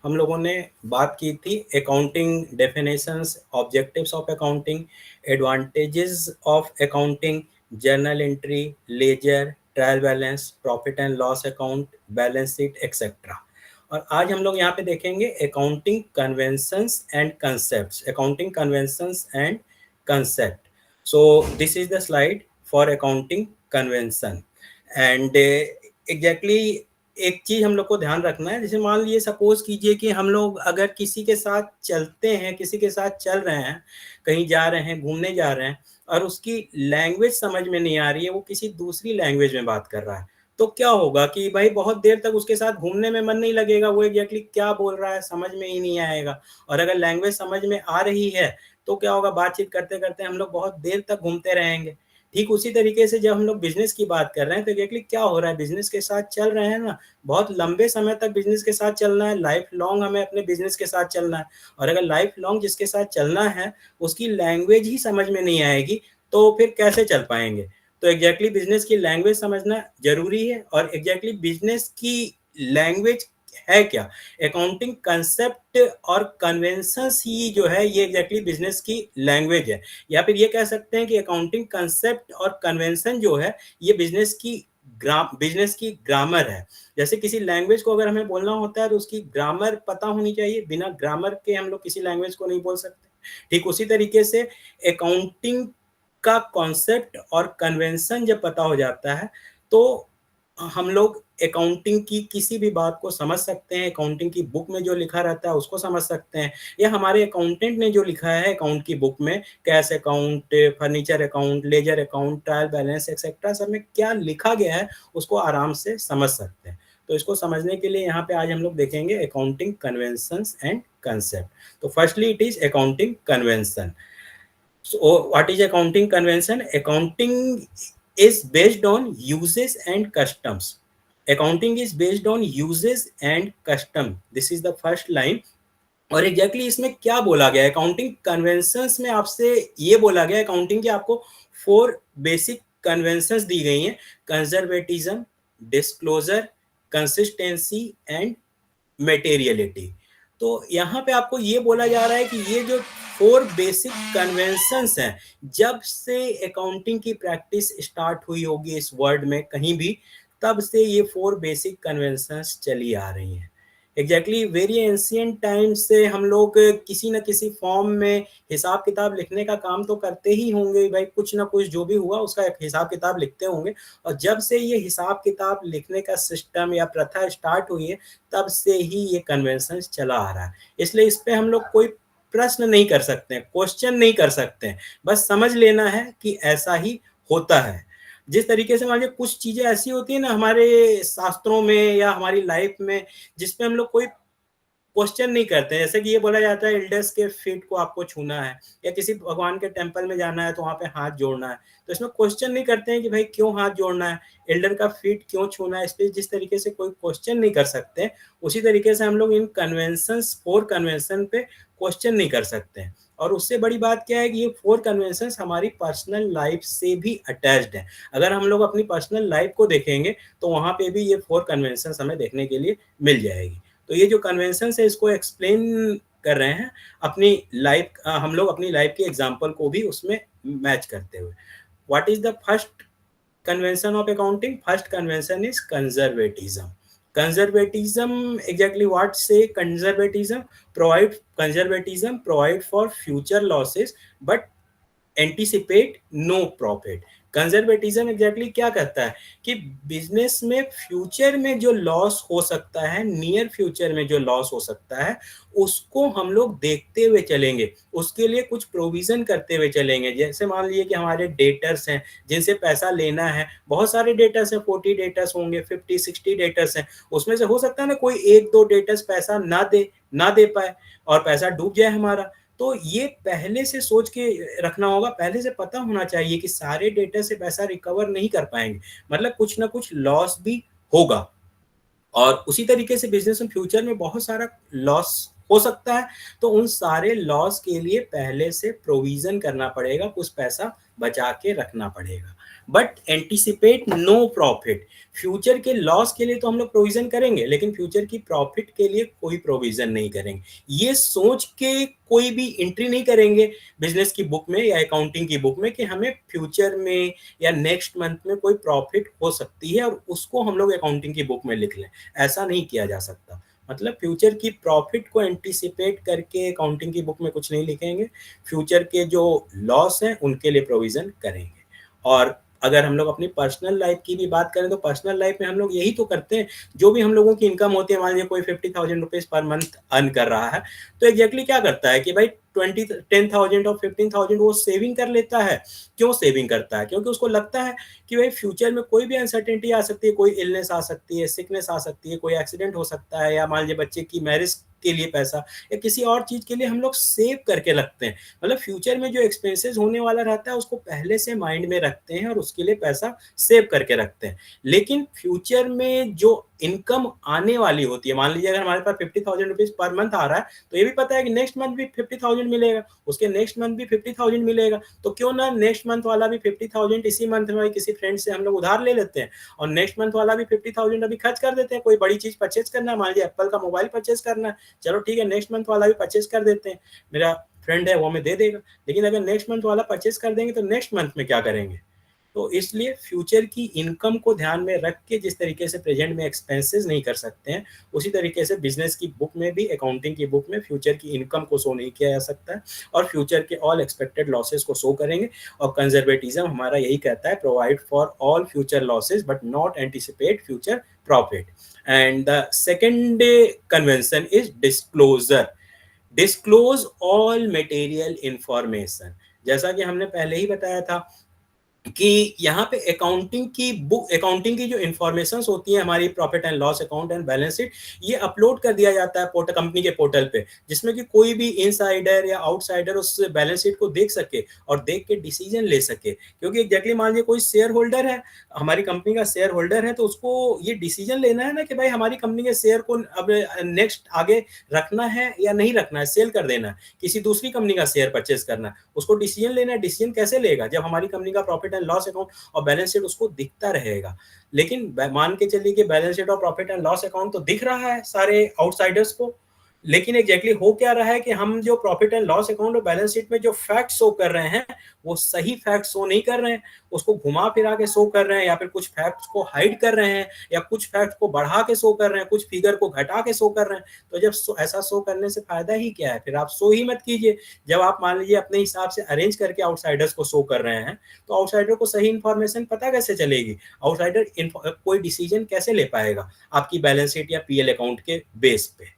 हम लोगों ने बात की थी accounting definitions, objectives of accounting, advantages of accounting, journal entry, ledger, trial balance, profit and loss account, balance sheet etcetera. और आज हम लोग यहाँ पे देखेंगे accounting conventions and concepts, accounting conventions and concept. So this is the slide for accounting convention and exactly एक चीज हम लोग को ध्यान रखना है। जैसे मान लीजिए, सपोज कीजिए कि हम लोग अगर किसी के साथ चलते हैं, किसी के साथ चल रहे हैं, कहीं जा रहे हैं, घूमने जा रहे हैं और उसकी लैंग्वेज समझ में नहीं आ रही है, वो किसी दूसरी लैंग्वेज में बात कर रहा है, तो क्या होगा कि भाई बहुत देर तक उसके साथ घूमने में मन नहीं लगेगा, वो एग्जैक्टली क्या बोल रहा है समझ में ही नहीं आएगा। और अगर लैंग्वेज समझ में आ रही है तो क्या होगा, बातचीत करते करते हम लोग बहुत देर तक घूमते रहेंगे। ठीक उसी तरीके से जब हम लोग बिजनेस की बात कर रहे हैं तो एग्जैक्टली क्या हो रहा है, बिजनेस के साथ चल रहे हैं ना, बहुत लंबे समय तक बिजनेस के साथ चलना है, लाइफ लॉन्ग हमें अपने बिजनेस के साथ चलना है। और अगर लाइफ लॉन्ग जिसके साथ चलना है उसकी लैंग्वेज ही समझ में नहीं आएगी तो फिर कैसे चल पाएंगे। तो एग्जैक्टली बिजनेस की लैंग्वेज समझना जरूरी है। और एग्जैक्टली बिजनेस की लैंग्वेज है क्या, अकाउंटिंग कंसेप्ट और कन्वेंशंस ही जो है ये एग्जैक्टली बिजनेस की लैंग्वेज है। या फिर ये कह सकते हैं कि अकाउंटिंग कंसेप्ट और कन्वेंशन जो है ये बिजनेस की ग्रामर है। जैसे किसी लैंग्वेज को अगर हमें बोलना होता है तो उसकी ग्रामर पता होनी चाहिए, बिना ग्रामर के हम लोग किसी लैंग्वेज को नहीं बोल सकते। ठीक उसी तरीके से अकाउंटिंग का कॉन्सेप्ट और कन्वेंशन जब पता हो जाता है तो हम लोग अकाउंटिंग की किसी भी बात को समझ सकते हैं, अकाउंटिंग की बुक में जो लिखा रहता है उसको समझ सकते हैं, या हमारे अकाउंटेंट ने जो लिखा है अकाउंट की बुक में, cash account, furniture account, ledger account, trial balance etcetera, सब में क्या लिखा गया है उसको आराम से समझ सकते हैं। तो इसको समझने के लिए यहाँ पे आज हम लोग देखेंगे अकाउंटिंग कन्वेंशंस एंड कंसेप्ट। तो firstly it is accounting convention. So, what is accounting convention? Accounting is based on uses and customs. Accounting is based on uses and custom. This is the first line. और exactly इसमें क्या बोला गया है accounting conventions में, आपसे ये बोला गया अकाउंटिंग की आपको 4 बेसिक कन्वेंशंस दी गई हैं: conservatism, disclosure, consistency and materiality. तो यहाँ पे आपको ये बोला जा रहा है कि ये जो 4 बेसिक कन्वेंशंस हैं, जब से अकाउंटिंग की प्रैक्टिस स्टार्ट हुई होगी इस वर्ल्ड में कहीं भी, तब से ये 4 बेसिक कन्वेंशंस चली आ रही हैं। एग्जैक्टली वेरी एंशिएंट टाइम से हम लोग किसी न किसी फॉर्म में हिसाब किताब लिखने का काम तो करते ही होंगे भाई, कुछ ना कुछ जो भी हुआ उसका एक हिसाब किताब लिखते होंगे। और जब से ये हिसाब किताब लिखने का सिस्टम या प्रथा स्टार्ट हुई है तब से ही ये कन्वेंशन चला आ रहा है। इसलिए इस पे हम लोग कोई प्रश्न नहीं कर सकते हैं, क्वेश्चन नहीं कर सकते हैं, बस समझ लेना है कि ऐसा ही होता है। जिस तरीके से मान लीजिए कुछ चीजें ऐसी होती है ना हमारे शास्त्रों में या हमारी लाइफ में, जिसपे हम लोग कोई क्वेश्चन नहीं करते हैं। जैसे कि ये बोला जाता है एल्डर्स के फीट को आपको छूना है, या किसी भगवान के टेंपल में जाना है तो वहां पे हाथ जोड़ना है, तो इसमें क्वेश्चन नहीं करते हैं कि भाई क्यों हाथ जोड़ना है, एल्डर का फीट क्यों छूना है। इस पे जिस तरीके से कोई क्वेश्चन नहीं कर सकते, उसी तरीके से हम लोग इन कन्वेंशंस 4 कन्वेंशन पे क्वेश्चन नहीं कर सकते हैं। और उससे बड़ी बात क्या है कि ये 4 कन्वेंशंस हमारी पर्सनल लाइफ से भी अटैच्ड है। अगर हम लोग अपनी पर्सनल लाइफ को देखेंगे तो वहां पे भी ये 4 कन्वेंशंस हमें देखने के लिए मिल जाएगी। तो ये जो कन्वेंशन है इसको एक्सप्लेन कर रहे हैं अपनी लाइफ, हम लोग अपनी लाइफ के एग्जांपल को भी उसमें मैच करते हुए। What is the first convention of accounting? First convention is conservatism. Conservatism, exactly what say conservatism? Conservatism provide for future losses but anticipate no profit. Conservatism exactly क्या कहता है कि बिजनेस में फ्यूचर में जो लॉस हो सकता है, नियर फ्यूचर में जो लॉस हो सकता है, उसको हम लोग देखते हुए चलेंगे, उसके लिए कुछ प्रोविजन करते हुए चलेंगे। जैसे मान लीजिए कि हमारे डेटर्स हैं जिनसे पैसा लेना है, बहुत सारे डेटर्स हैं, 40 डेटर्स होंगे, 50-60 डेटर्स हैं, उसमें से हो सकता है ना कोई 1-2 डेटर्स पैसा ना दे पाए और पैसा डूब जाए हमारा। तो ये पहले से सोच के रखना होगा, पहले से पता होना चाहिए कि सारे डेटा से पैसा रिकवर नहीं कर पाएंगे, मतलब कुछ ना कुछ लॉस भी होगा। और उसी तरीके से बिजनेस में फ्यूचर में बहुत सारा लॉस हो सकता है, तो उन सारे लॉस के लिए पहले से प्रोविजन करना पड़ेगा, कुछ पैसा बचा के रखना पड़ेगा। But anticipate no profit. Future के लॉस के लिए तो हम लोग प्रोविजन करेंगे, लेकिन फ्यूचर की प्रॉफिट के लिए कोई प्रोविजन नहीं करेंगे। ये सोच के कोई भी एंट्री नहीं करेंगे बिजनेस की बुक में या अकाउंटिंग की बुक में कि हमें फ्यूचर में या नेक्स्ट मंथ में कोई प्रॉफिट हो सकती है और उसको हम लोग अकाउंटिंग की बुक में लिख लें। ऐसा नहीं किया जा सकता। मतलब फ्यूचर की प्रॉफिट को एंटिसिपेट करके अकाउंटिंग की बुक में कुछ नहीं लिखेंगे, फ्यूचर के जो लॉस हैं उनके लिए प्रोविजन करेंगे। और अगर हम लोग अपनी पर्सनल लाइफ की भी बात करें तो पर्सनल लाइफ में हम लोग यही तो करते हैं। जो भी हम लोगों की इनकम होती है, मान लीजिए कोई 50,000 रुपीज पर मंथ अर्न कर रहा है, तो एग्जैक्टली क्या करता है कि भाई 10,000 और 15,000 वो सेविंग कर लेता है। क्यों सेविंग करता है? क्योंकि उसको लगता है कि भाई फ्यूचर में कोई भी अनसर्टेनिटी आ सकती है, कोई इलनेस आ सकती है, सिकनेस आ सकती है, कोई एक्सीडेंट हो सकता है, या मान लीजिए बच्चे की मैरिज के लिए पैसा या किसी और चीज के लिए हम लोग सेव करके रखते हैं। मतलब फ्यूचर में जो एक्सपेंसेस होने वाला रहता है उसको पहले से माइंड में रखते हैं और उसके लिए पैसा सेव करके रखते हैं। लेकिन फ्यूचर में जो इनकम आने वाली होती है, मान लीजिए अगर हमारे पास 50,000 रुपीज पर मंथ आ रहा है, तो ये भी पता है कि नेक्स्ट मंथ भी 50,000 मिलेगा, उसके नेक्स्ट मंथ भी 50,000 मिलेगा, तो क्यों ना नेक्स्ट मंथ वाला भी 50,000 इसी मंथ में किसी फ्रेंड से हम लोग उधार ले लेते हैं और नेक्स्ट मंथ वाला भी 50,000 अभी खर्च कर देते हैं। कोई बड़ी चीज परचेज करना है, मान लीजिए एप्पल का मोबाइल परचेज करना है, चलो ठीक है नेक्स्ट मंथ वाला भी परचेज कर देते हैं, मेरा फ्रेंड है वो हमें दे देगा। लेकिन अगर नेक्स्ट मंथ वाला परचेज कर देंगे तो नेक्स्ट मंथ में क्या करेंगे? तो इसलिए फ्यूचर की इनकम को ध्यान में रख के जिस तरीके से प्रेजेंट में एक्सपेंसेस नहीं कर सकते हैं, उसी तरीके से बिजनेस की बुक में भी, अकाउंटिंग की बुक में फ्यूचर की इनकम को शो नहीं किया जा सकता है और फ्यूचर के ऑल एक्सपेक्टेड लॉसेस को शो करेंगे। और कंजर्वेटिज्म हमारा यही कहता है, provide for all future losses but not anticipate future profit. And the second convention is disclosure. Disclose all material information. जैसा कि हमने पहले ही बताया था कि यहाँ पे अकाउंटिंग की बुक, अकाउंटिंग की जो इन्फॉर्मेशन होती है हमारी profit and loss account and balance sheet, ये अपलोड कर दिया जाता है पोर्टल, कंपनी के पोर्टल पे, जिसमें कि कोई भी इनसाइडर या आउटसाइडर उस बैलेंस शीट को देख सके और देख के डिसीजन ले सके। क्योंकि एग्जैक्टली मान लीजिए कोई शेयर होल्डर है, हमारी कंपनी का शेयर होल्डर है, तो उसको ये डिसीजन लेना है ना कि भाई हमारी कंपनी के शेयर को अब नेक्स्ट आगे रखना है या नहीं रखना है, सेल कर देना है, किसी दूसरी कंपनी का शेयर परचेज करना है, उसको डिसीजन लेना है। डिसीजन कैसे लेगा? जब हमारी कंपनी का प्रॉफिट एंड लॉस अकाउंट और बैलेंस शीट उसको दिखता रहेगा। लेकिन मान के चलिए कि बैलेंस शीट और प्रॉफिट एंड लॉस अकाउंट तो दिख रहा है सारे आउटसाइडर्स को, लेकिन एग्जैक्टली हो क्या रहा है कि हम जो प्रॉफिट एंड लॉस अकाउंट और बैलेंस शीट में जो फैक्ट शो कर रहे हैं वो सही फैक्ट शो नहीं कर रहे हैं, उसको घुमा फिरा के शो कर रहे हैं, या फिर कुछ फैक्ट्स को हाइड कर रहे हैं, या कुछ फैक्ट को बढ़ा के शो कर रहे हैं, कुछ फिगर को घटा के शो कर रहे हैं। तो जब ऐसा शो करने से फायदा ही क्या है? फिर आप शो ही मत कीजिए। जब आप मान लीजिए अपने हिसाब से अरेंज करके आउटसाइडर्स को शो कर रहे हैं, तो आउटसाइडर को सही इंफॉर्मेशन पता कैसे चलेगी? आउटसाइडर कोई डिसीजन कैसे ले पाएगा आपकी बैलेंस शीट या पीएल अकाउंट के बेस पे?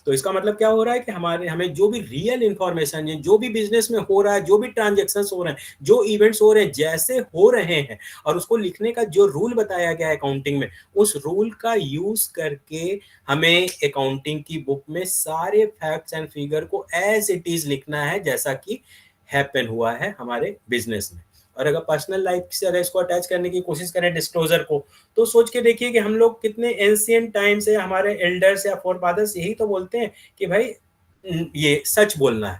तो इसका मतलब क्या हो रहा है कि हमें जो भी रियल इंफॉर्मेशन है, जो भी बिजनेस में हो रहा है, जो भी ट्रांजेक्शन हो रहे हैं, जो इवेंट्स हो रहे हैं, जैसे हो रहे हैं, और उसको लिखने का जो रूल बताया गया है अकाउंटिंग में, उस रूल का यूज करके हमें अकाउंटिंग की बुक में सारे फैक्ट्स एंड फिगर को एज इट इज लिखना है, जैसा कि हैपन हुआ है हमारे बिजनेस में। और अगर पर्सनल लाइफ से अगर इसको अटैच करने की कोशिश करें डिस्क्लोजर को, तो सोच के देखिए कि हम लोग कितने एंशियंट टाइम से हमारे एल्डर्स या फोरफादर्स यही तो बोलते हैं कि भाई ये सच बोलना है।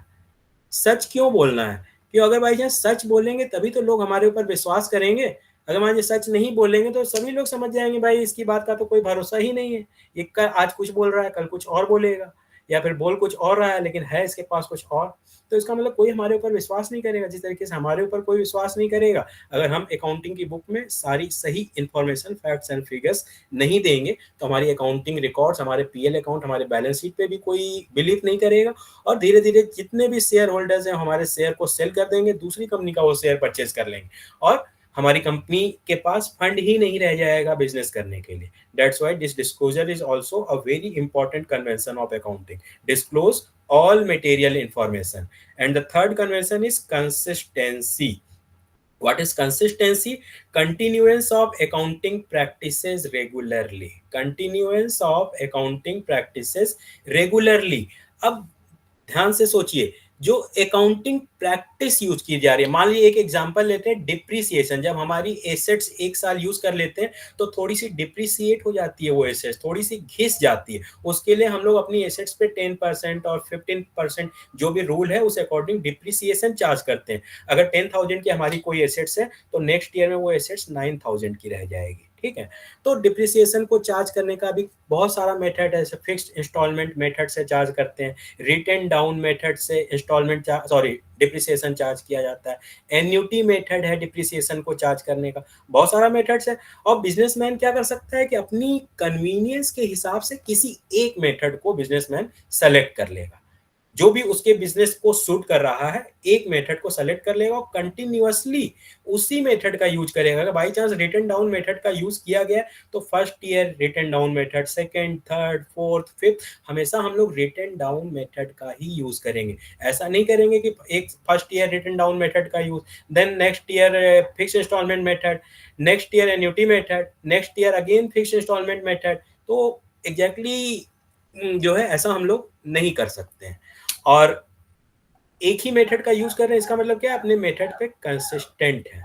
सच क्यों बोलना है? क्यों? अगर भाई चांस सच बोलेंगे तभी तो लोग हमारे ऊपर विश्वास करेंगे। अगर मान लीजिए सच नहीं बोलेंगे तो सभी लोग समझ जाएंगे भाई इसकी बात का तो कोई भरोसा ही नहीं है, ये आज कुछ बोल रहा है कल कुछ और बोलेगा, या फिर बोल कुछ और रहा है लेकिन है इसके पास कुछ और। तो इसका मतलब कोई हमारे ऊपर विश्वास नहीं करेगा, जिस तरीके से हमारे ऊपर कोई विश्वास नहीं करेगा अगर हम अकाउंटिंग की बुक में सारी सही इंफॉर्मेशन, फैक्ट्स एंड फिगर्स नहीं देंगे, तो हमारी अकाउंटिंग रिकॉर्ड्स, हमारे पीएल अकाउंट, हमारे बैलेंस शीट पे भी कोई बिलीव नहीं करेगा। और धीरे धीरे जितने भी शेयर होल्डर्स हैं हमारे शेयर को सेल कर देंगे, दूसरी कंपनी का वो शेयर परचेज कर लेंगे, और हमारी कंपनी के पास फंड ही नहीं रह जाएगा बिजनेस करने के लिए। That's why this disclosure is also a very important convention of accounting. Disclose all material information. And the third convention is consistency. What is consistency? Continuance of accounting practices regularly. Continuance of accounting practices regularly. अब ध्यान से सोचिए, जो accounting practice use की जा रही है, मान लीजिए एक एग्जांपल लेते हैं, डिप्रिसिएशन। जब हमारी एसेट्स एक साल यूज कर लेते हैं तो थोड़ी सी डिप्रिसिएट हो जाती है, वो एसेट्स थोड़ी सी घिस जाती है। उसके लिए हम लोग अपनी एसेट्स पे 10% और 15% जो भी रूल है उस अकॉर्डिंग डिप्रिसिएशन चार्ज करते हैं। अगर 10,000 की हमारी कोई एसेट्स है तो नेक्स्ट ईयर में वो एसेट्स 9,000 की रह जाएगी, ठीक है। तो डिप्रिसिएशन को चार्ज करने का भी बहुत सारा मेथड है, जैसे फिक्स्ड इंस्टॉलमेंट मेथड से चार्ज करते हैं, रिटेन डाउन मेथड से इंस्टॉलमेंट सॉरी डिप्रिसिएशन चार्ज किया जाता है, एन्युटी मेथड है डिप्रिसिएशन को चार्ज करने का, बहुत सारा मेथड्स है। और बिजनेसमैन क्या कर सकता है कि अपनी कन्वीनियंस के हिसाब से किसी एक मेथड को बिजनेसमैन सेलेक्ट कर लेगा, जो भी उसके बिजनेस को सूट कर रहा है, एक मेथड को सेलेक्ट कर लेगा और कंटिन्यूअसली उसी मेथड का यूज करेगा। अगर by chance written down method का यूज किया गया तो first year written down method, second, third, fourth, fifth, हमेशा हम लोग रिटन डाउन मेथड का ही यूज करेंगे। ऐसा नहीं करेंगे कि एक first year written down method का use, then next year fix instalment method, next year annuity method, next year again fix instalment method. तो एग्जैक्टली जो है ऐसा हम लोग नहीं कर सकते हैं। और एक ही मेथड का यूज कर रहे हैं, इसका मतलब क्या है, अपने मेथड पे कंसिस्टेंट है।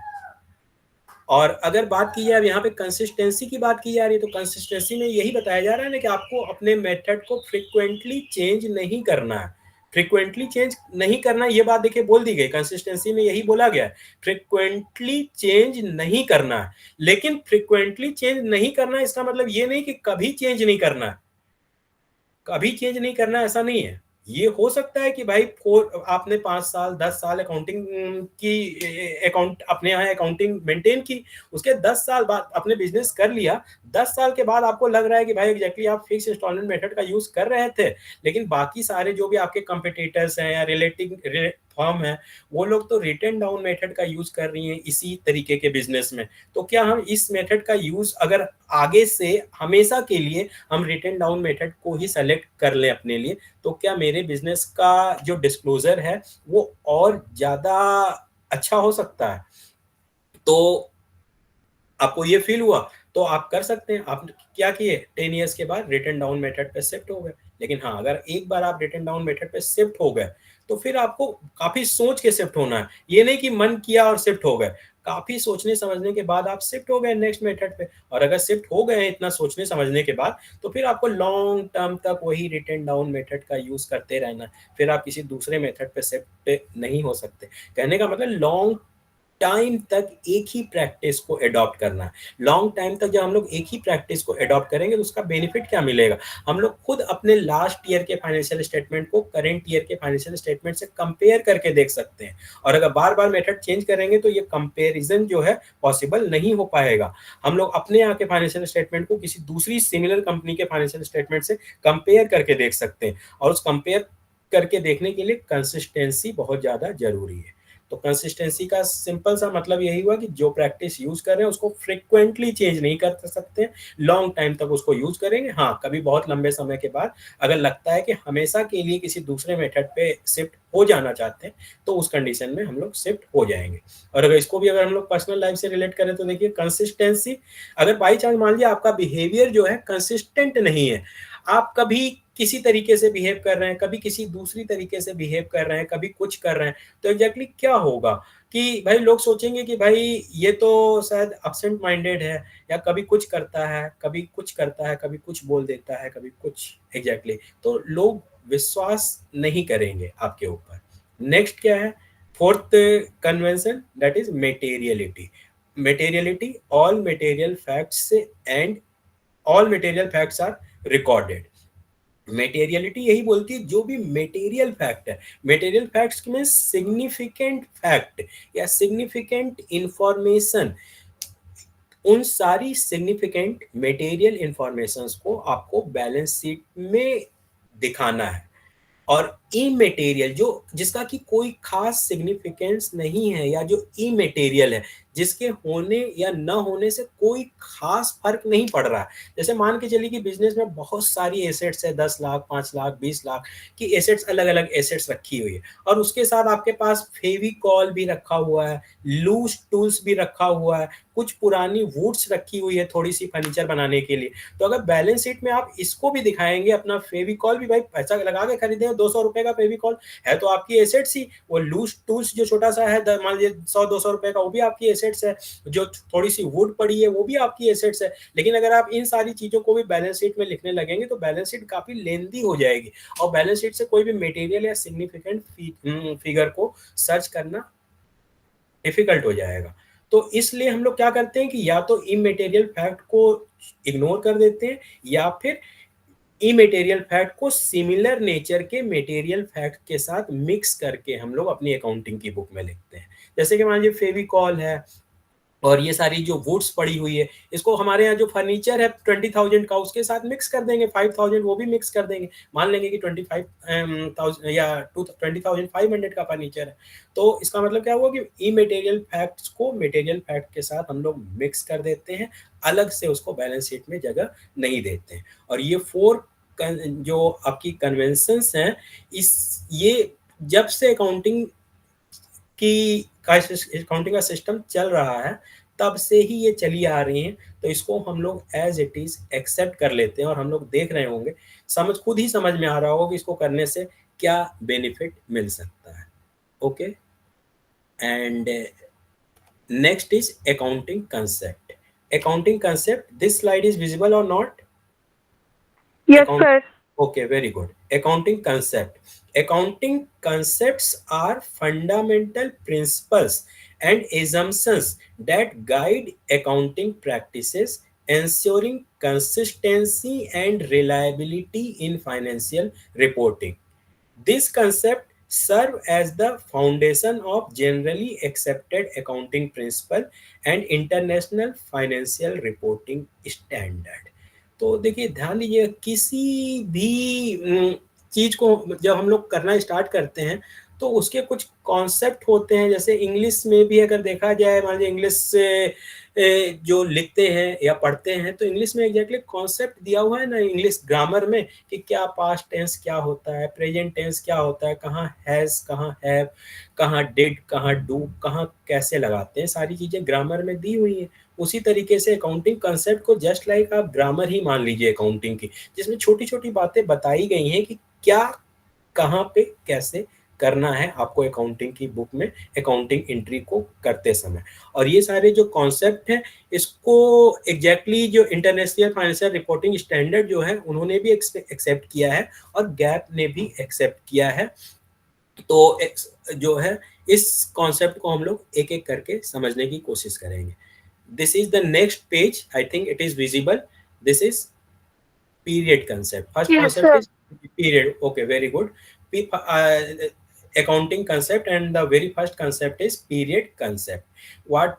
और अगर बात की जाए, यहाँ पे कंसिस्टेंसी की बात की जा रही है, तो कंसिस्टेंसी में यही बताया जा रहा है ना कि आपको अपने मेथड को फ्रिक्वेंटली चेंज नहीं करना है। फ्रिक्वेंटली चेंज नहीं करना, ये बात देखिए बोल दी गई, कंसिस्टेंसी में यही बोला गया है, फ्रिक्वेंटली चेंज नहीं करना है। लेकिन फ्रिक्वेंटली चेंज नहीं करना इसका मतलब ये नहीं कि कभी चेंज नहीं करना है, कभी चेंज नहीं करना ऐसा नहीं है। ये हो सकता है कि भाई आपने 5 साल 10 साल अकाउंटिंग की अकाउंट अपने यहाँ अकाउंटिंग मेंटेन की, उसके 10 साल बाद अपने बिजनेस कर लिया, 10 साल के बाद आपको लग रहा है कि भाई एग्जैक्टली आप फिक्स इंस्टॉलमेंट मेथड का यूज कर रहे थे, लेकिन बाकी सारे जो भी आपके कंपिटिटर्स हैं या रिलेटिंग फर्म है, वो लोग तो रिटन डाउन मेथड का यूज कर रही हैं इसी तरीके के बिजनेस में। तो क्या हम इस मेथड का यूज अगर आगे से हमेशा के लिए हम रिटन डाउन मेथड को ही सेलेक्ट कर लें अपने लिए, तो क्या मेरे बिजनेस का जो डिस्क्लोजर है वो और ज्यादा अच्छा हो सकता है। तो आपको ये फील हुआ तो आप कर सकते हैं। आप क्या किए, 10 ईयर्स के बाद रिटन डाउन मेथड पे शिफ्ट हो गए। लेकिन हाँ, अगर एक बार आप रिटन डाउन मेथड पे शिफ्ट हो गए तो फिर आपको काफी सोच के शिफ्ट होना है, ये नहीं कि मन किया और शिफ्ट हो गए। काफी सोचने समझने के बाद आप शिफ्ट हो गए नेक्स्ट मेथड पे। और अगर शिफ्ट हो गए इतना सोचने समझने के बाद, तो फिर आपको लॉन्ग टर्म तक वही रिटन डाउन मेथड का यूज करते रहना है। फिर आप किसी दूसरे मेथड पे शिफ्ट नहीं हो सकते। कहने का मतलब लॉन्ग टाइम तक एक ही प्रैक्टिस को अडॉप्ट करना है। लॉन्ग टाइम तक जब हम लोग एक ही प्रैक्टिस को अडॉप्ट करेंगे तो उसका बेनिफिट क्या मिलेगा, हम लोग खुद अपने लास्ट ईयर के फाइनेंशियल स्टेटमेंट को करंट ईयर के फाइनेंशियल स्टेटमेंट से कंपेयर करके देख सकते हैं। और अगर बार बार मेथड चेंज करेंगे तो ये कंपेरिजन जो है पॉसिबल नहीं हो पाएगा। हम लोग अपने यहाँ के फाइनेंशियल स्टेटमेंट को किसी दूसरी सिमिलर कंपनी के फाइनेंशियल स्टेटमेंट से कंपेयर करके देख सकते हैं। और उस कंपेयर करके देखने के लिए कंसिस्टेंसी बहुत ज्यादा जरूरी है। तो कंसिस्टेंसी का सिंपल सा मतलब यही हुआ कि जो प्रैक्टिस यूज कर रहे हैं उसको फ्रिक्वेंटली चेंज नहीं कर सकते, लॉन्ग टाइम तक उसको यूज करेंगे। हाँ, कभी बहुत लंबे समय के बाद अगर लगता है कि हमेशा के लिए किसी दूसरे मेथड पे शिफ्ट हो जाना चाहते हैं तो उस कंडीशन में हम लोग शिफ्ट हो जाएंगे। और अगर इसको भी अगर हम लोग पर्सनल लाइफ से रिलेट करें तो देखिए कंसिस्टेंसी, अगर बाई चांस मान लिया आपका बिहेवियर जो है कंसिस्टेंट नहीं है, आप कभी किसी तरीके से बिहेव कर रहे हैं, कभी किसी दूसरी तरीके से बिहेव कर रहे हैं, कभी कुछ कर रहे हैं, तो एग्जैक्टली क्या होगा कि भाई लोग सोचेंगे कि भाई ये तो शायद एब्सेंट माइंडेड है, या कभी कुछ करता है, कभी कुछ करता है, कभी कुछ बोल देता है, कभी कुछ, एग्जैक्टली तो लोग विश्वास नहीं करेंगे आपके ऊपर। नेक्स्ट क्या है, fourth convention, that is materiality. Materiality, all material facts and all material facts are recorded. Materiality यही बोलती है जो भी मेटेरियल फैक्ट है, मेटेरियल फैक्ट्स में सिग्निफिकेंट फैक्ट या सिग्निफिकेंट इंफॉर्मेशन, उन सारी सिग्निफिकेंट मेटेरियल इंफॉर्मेशंस को आपको बैलेंस शीट में दिखाना है। और इमेटेरियल जो जिसका कि कोई खास सिग्निफिकेंस नहीं है, या जो इमेटेरियल है जिसके होने या न होने से कोई खास फर्क नहीं पड़ रहा है। जैसे मान के चलिए कि बिजनेस में बहुत सारी एसेट्स है, 10 लाख, 5 लाख, 20 लाख की एसेट्स, अलग अलग एसेट्स रखी हुई है, और उसके साथ आपके पास फेविकॉल भी रखा हुआ है, लूज टूल्स भी रखा हुआ है, कुछ पुरानी वुड्स रखी हुई है थोड़ी सी फर्नीचर बनाने के लिए। तो अगर बैलेंस शीट में आप इसको भी दिखाएंगे, अपना फेविकॉल भी भाई पैसा लगा के खरीदे 200 रुपए रुपए का फेविकॉल है तो आपकी एसेट्स ही, वो लूज टूल्स जो छोटा सा है मान लीजिए 100-200 रुपए का, वो भी आपकी एसेट्स है, जो थोड़ी सी वुड पड़ी है वो भी आपकी एसेट्स है। लेकिन अगर आप इन सारी चीजों को भी बैलेंस शीट में लिखने लगेंगे तो बैलेंस शीट काफी लेंदी हो जाएगी, और बैलेंस शीट से कोई भी मटेरियल या सिग्निफिकेंट फिगर को सर्च करना डिफिकल्ट हो जाएगा। तो इसलिए हम लोग क्या करते हैं कि या तो इमटेरियल फैक्ट को इग्नोर कर देते हैं, या फिर इमटेरियल फैक्ट को सिमिलर नेचर के मटेरियल फैक्ट के साथ मिक्स करके हम लोग अपनी अकाउंटिंग की बुक में लिखते हैं। जैसे कि मान लीजिए फेविकॉल है और ये सारी जो वुड्स पड़ी हुई है, इसको हमारे यहाँ जो फर्नीचर है 20,000 का, उसके साथ मिक्स कर देंगे, 5,000 वो भी मिक्स कर देंगे, मान लेंगे कि 25,000 या 20,500 का फर्नीचर है। तो इसका मतलब क्या हुआ कि इमटेरियल फैक्ट्स को मटेरियल फैक्ट के साथ हम लोग मिक्स कर देते हैं, अलग से उसको बैलेंस शीट में जगह नहीं देते हैं। और ये 4 जो आपकी कन्वेंशंस हैं, इस ये जब से अकाउंटिंग का सिस्टम चल रहा है तब से ही ये चली आ रही हैं। तो इसको हम लोग एज इट इज एक्सेप्ट कर लेते हैं, और हम लोग देख रहे होंगे, खुद ही समझ में आ रहा होगा कि इसको करने से क्या बेनिफिट मिल सकता है। Okay, and next is accounting concept. Accounting concept, this slide is visible और not? Yes, sir. Okay, very good. Accounting concept. Accounting concepts are fundamental principles and assumptions that guide accounting practices, ensuring consistency and reliability in financial reporting. This concept serve as the foundation of generally accepted accounting principle and international financial reporting standard. तो देखिए ध्यान दीजिए, किसी भी चीज को जब हम लोग करना स्टार्ट करते हैं तो उसके कुछ कॉन्सेप्ट होते हैं। जैसे इंग्लिश में भी अगर देखा जाए, मान लीजिए इंग्लिश से जो लिखते हैं या पढ़ते हैं तो इंग्लिश में एग्जैक्टली कॉन्सेप्ट दिया हुआ है ना, इंग्लिश ग्रामर में, कि क्या पास्ट टेंस क्या होता है, प्रेजेंट टेंस क्या होता है, कहाँ हैज, कहाँ हैव, कहाँ डिड, कहाँ डू, कहाँ कैसे लगाते हैं, सारी चीजें ग्रामर में दी हुई हैं। उसी तरीके से अकाउंटिंग कंसेप्ट को जस्ट लाइक आप ग्रामर ही मान लीजिए अकाउंटिंग की, जिसमें छोटी छोटी बातें बताई गई हैं कि क्या कहाँ पे कैसे करना है आपको अकाउंटिंग की बुक में अकाउंटिंग एंट्री को करते समय। और ये सारे जो कॉन्सेप्ट हैं, इसको एग्जैक्टली जो इंटरनेशनल फाइनेंशियल रिपोर्टिंग स्टैंडर्ड जो है उन्होंने भी एक्सेप्ट किया है और गैप ने भी एक्सेप्ट किया है। तो जो है इस कॉन्सेप्ट को हम लोग एक एक करके समझने की कोशिश करेंगे। This is the next page. I think it is visible. This is period concept. First Yes, concept sir. is period. Okay, very good. Accounting concept, and the very first concept is period concept. What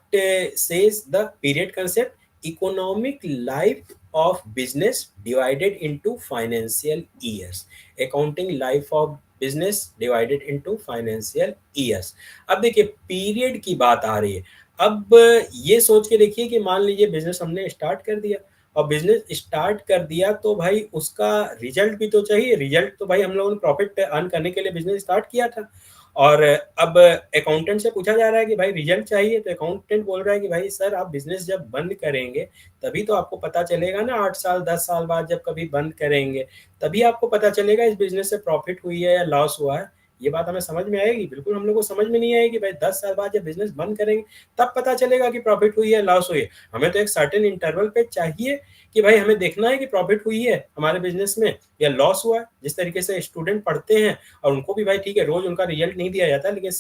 says the period concept? Economic life of business divided into financial years. Accounting life of business divided into financial years. अब देखिए period की बात आ रही है। अब ये सोच के देखिए कि मान लीजिए बिजनेस हमने स्टार्ट कर दिया, और बिजनेस स्टार्ट कर दिया तो भाई उसका रिजल्ट भी तो चाहिए। रिजल्ट तो भाई हम लोगों ने प्रॉफिट अर्न करने के लिए बिजनेस स्टार्ट किया था, और अब अकाउंटेंट से पूछा जा रहा है कि भाई रिजल्ट चाहिए, तो अकाउंटेंट बोल रहा है कि भाई सर आप बिजनेस जब बंद करेंगे तभी तो आपको पता चलेगा ना, 8 साल 10 साल बाद जब कभी बंद करेंगे तभी आपको पता चलेगा इस बिजनेस से प्रॉफिट हुई है या लॉस हुआ है। ये बात हमें समझ में आएगी? बिल्कुल हम लोग को समझ में नहीं आएगी। भाई 10 साल बाद जब बिजनेस बंद करेंगे तब पता चलेगा कि प्रॉफिट हुई है लॉस हुई है। हमें तो एक सर्टेन इंटरवल पे चाहिए कि भाई हमें देखना है कि प्रॉफिट हुई है हमारे बिजनेस में या लॉस हुआ है। जिस तरीके से स्टूडेंट पढ़ते हैं और उनको भी भाई ठीक है रोज उनका रिजल्ट नहीं दिया जाता, लेकिन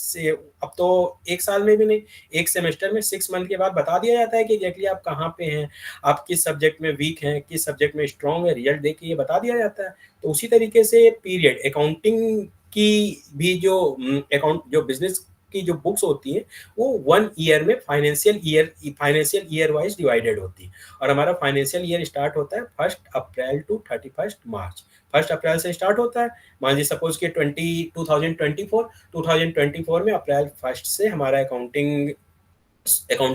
अब तो एक साल में भी नहीं, एक सेमेस्टर में 6 मंथ के बाद बता दिया जाता है कि एग्जैक्टली आप कहाँ पे हैं, आप किस सब्जेक्ट में वीक हैं, किस सब्जेक्ट में स्ट्रॉन्ग है, रिजल्ट देख के ये बता दिया जाता है। तो उसी तरीके से पीरियड अकाउंटिंग की भी जो अकाउंट जो बिजनेस की जो बुक्स होती हैं वो 1 ईयर में फाइनेंशियल ईयर वाइज डिवाइडेड होती है। और हमारा फाइनेंशियल ईयर स्टार्ट होता है 1 अप्रैल टू 31 मार्च। 1 अप्रैल से स्टार्ट होता है। मान लीजिए सपोज कि 2024 में अप्रैल 1 से हमारा अकाउंटिंग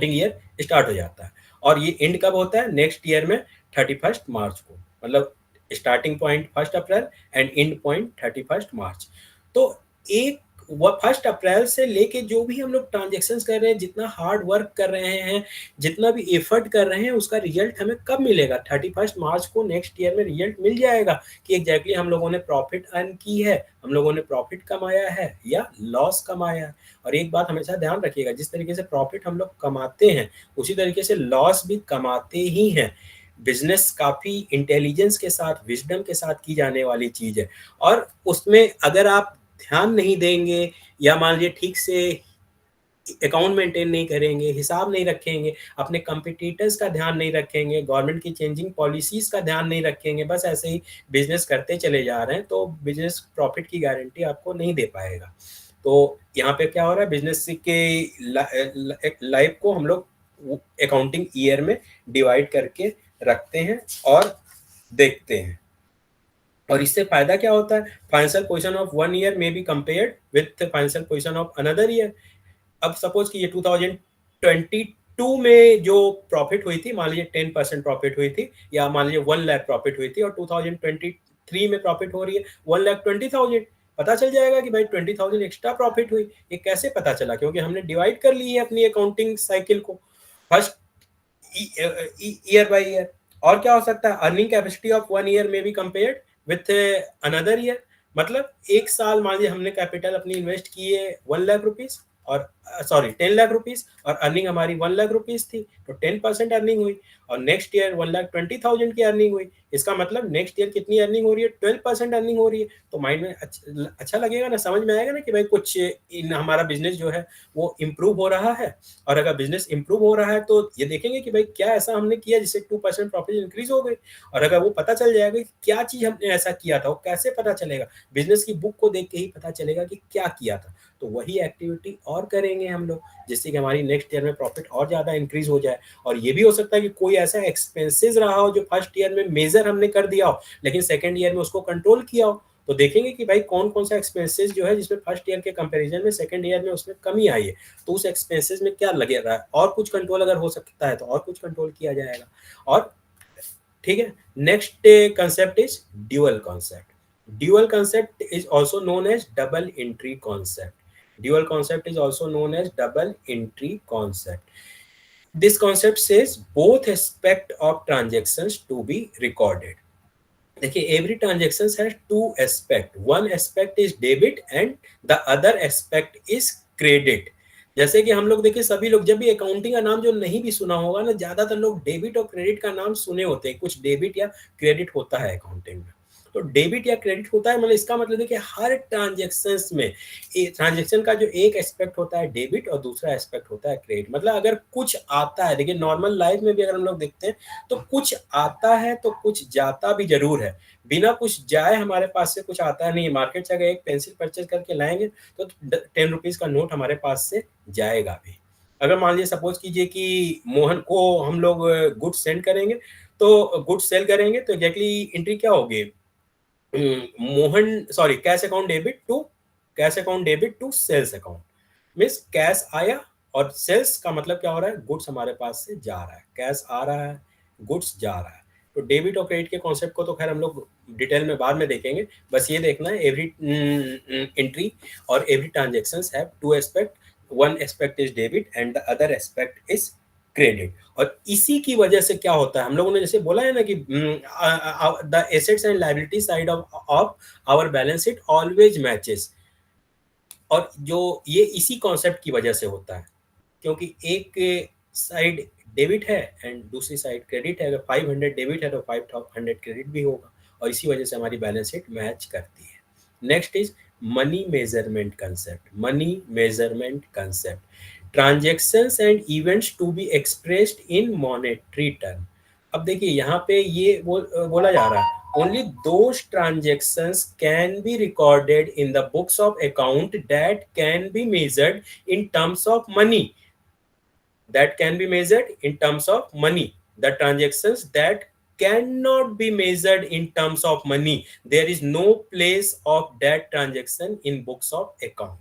ईयर स्टार्ट हो जाता है, और ये एंड कब होता है? नेक्स्ट ईयर में 31 मार्च को। मतलब starting point 1 April and and point 31 मार्च। तो एक वह 1 अप्रैल से लेके जो भी हम लोग ट्रांजेक्शन्स कर रहे हैं, जितना हार्ड वर्क कर रहे हैं, जितना भी एफर्ट कर रहे हैं, उसका रिजल्ट हमें कब मिलेगा? 31 मार्च को नेक्स्ट ईयर में रिजल्ट मिल जाएगा कि एग्जैक्टली हम लोगों ने प्रॉफिट अर्न की है, हम लोगों ने प्रॉफिट कमाया है या लॉस कमाया है। और एक बात हमेशा ध्यान रखिएगा, जिस तरीके से प्रॉफिट हम लोग कमाते हैं उसी तरीके से लॉस भी कमाते ही हैं। बिजनेस काफ़ी इंटेलिजेंस के साथ, विजडम के साथ की जाने वाली चीज़ है, और उसमें अगर आप ध्यान नहीं देंगे या मान लीजिए ठीक से अकाउंट मेंटेन नहीं करेंगे, हिसाब नहीं रखेंगे, अपने कंपिटिटर्स का ध्यान नहीं रखेंगे, गवर्नमेंट की चेंजिंग पॉलिसीज़ का ध्यान नहीं रखेंगे, बस ऐसे ही बिज़नेस करते चले जा रहे हैं, तो बिज़नेस प्रॉफिट की गारंटी आपको नहीं दे पाएगा। तो यहाँ पे क्या हो रहा है, बिज़नेस के लाइफ को हम लोग अकाउंटिंग ईयर में डिवाइड करके रखते हैं और देखते हैं। और इससे फायदा क्या होता है? Financial position of one year में be compared with financial position of another year. अब सपोज कि ये 2022 में जो प्रॉफिट हुई थी, मान लीजिए 10% प्रॉफिट हुई थी, या मान लीजिए 1 लाख प्रॉफिट हुई थी, और 2023 में प्रॉफिट हो रही है 1,20,000। पता चल जाएगा कि भाई 20,000 एक्स्ट्रा प्रॉफिट हुई। ये कैसे पता चला? क्योंकि हमने डिवाइड कर ली है अपनी अकाउंटिंग साइकिल को फर्स्ट ईयर बाय ईयर। और क्या हो सकता है? Earning capacity of one year में be compared with another year. मतलब एक साल मान लीजिए हमने कैपिटल अपनी इन्वेस्ट की है 1 लाख रुपीज, और सॉरी 10 लाख रुपीज, और अर्निंग हमारी 1 लाख रुपीज थी, तो 10% अर्निंग हुई। और नेक्स्ट ईयर 1,20,000 की अर्निंग हुई। इसका मतलब नेक्स्ट ईयर कितनी अर्निंग हो रही है? 12% अर्निंग हो रही है। तो माइंड में अच्छा लगेगा ना, समझ में आएगा ना कि भाई कुछ इन हमारा बिजनेस जो है वो इम्प्रूव हो रहा है। और अगर बिजनेस इंप्रूव हो रहा है तो ये देखेंगे कि भाई क्या ऐसा हमने किया जिससे 2% प्रॉफिट इंक्रीज हो गई। और अगर वो पता चल जाएगा कि क्या चीज हमने ऐसा किया था, वो कैसे पता चलेगा? बिजनेस की बुक को देख के ही पता चलेगा कि क्या किया था। तो वही एक्टिविटी और करेंगे हम लोग, जिससे कि हमारी नेक्स्ट ईयर में प्रॉफिट और ज्यादा इंक्रीज हो जाए। और ये भी हो सकता है कि कोई ऐसा एक्सपेंसेस रहा हो जो फर्स्ट ईयर में मेजर हमने कर दिया हो, लेकिन सेकेंड ईयर में उसको कंट्रोल किया हो। तो देखेंगे कि भाई कौन कौन सा एक्सपेंसेस जो है जिसमें फर्स्ट ईयर के कंपैरिजन में सेकंड ईयर में उसमें कमी आई है, तो उस एक्सपेंसेस में क्या लगे रहा है, और कुछ कंट्रोल अगर हो सकता है तो और कुछ कंट्रोल किया जाएगा। और ठीक है, next concept is dual concept. Dual concept is also known as double entry concept. Dual concept is also known as double entry concept. This concept says both aspect of transactions to be recorded. देखिए, every transaction has two aspect, one aspect is debit and the other aspect is credit. जैसे कि हम लोग देखिए, सभी लोग जब भी अकाउंटिंग का नाम जो नहीं भी सुना होगा ना, ज्यादातर लोग डेबिट और क्रेडिट का नाम सुने होते हैं। कुछ डेबिट या क्रेडिट होता है अकाउंटिंग में। तो डेबिट या क्रेडिट होता है, मतलब इसका मतलब है कि हर ट्रांजेक्शन्स में ट्रांजेक्शन का जो एक एस्पेक्ट होता है डेबिट और दूसरा एस्पेक्ट होता है क्रेडिट। मतलब अगर कुछ आता है, देखिए नॉर्मल लाइफ में भी अगर हम लोग देखते हैं तो कुछ आता है तो कुछ जाता भी जरूर है। बिना कुछ जाए हमारे पास से कुछ आता नहीं है। मार्केट से अगर एक पेंसिल परचेज करके लाएंगे तो 10 रुपीज का नोट हमारे पास से जाएगा भी। अगर मान लीजिए सपोज कीजिए कि मोहन को हम लोग गुड्स सेंड करेंगे, तो गुड्स सेल करेंगे, तो एग्जैक्टली एंट्री क्या होगी? Mohan sorry cash account debit to cash account debit to sales account. Means cash आया और सेल्स का मतलब क्या हो रहा है? गुड्स हमारे पास से जा रहा है, कैश आ रहा है, गुड्स जा रहा है। तो डेबिट और क्रेडिट के कॉन्सेप्ट को तो खैर हम लोग डिटेल में बाद में देखेंगे। बस ये देखना है, एवरी एंट्री और every transaction have to aspect, one aspect is debit and the other aspect is credit. और इसी की वजह से क्या होता है, हम लोगों ने जैसे बोला है ना कि the assets and liability side of our balance sheet always matches. और जो ये इसी कॉन्सेप्ट की वजह से होता है, क्योंकि एक साइड डेबिट है एंड दूसरी साइड क्रेडिट है। अगर 500 डेबिट है तो 500 क्रेडिट भी होगा, और इसी वजह से हमारी बैलेंस शीट मैच करती है। Next is money measurement concept. Money measurement concept, transactions and events to be expressed in monetary term. अब देखिए यहाँ पे ये बोला जा रहा है, only those transactions can be recorded in the books of account that can be measured in terms of money. That can be measured in terms of money. The transactions that cannot be measured in terms of money, there is no place of that transaction in books of account.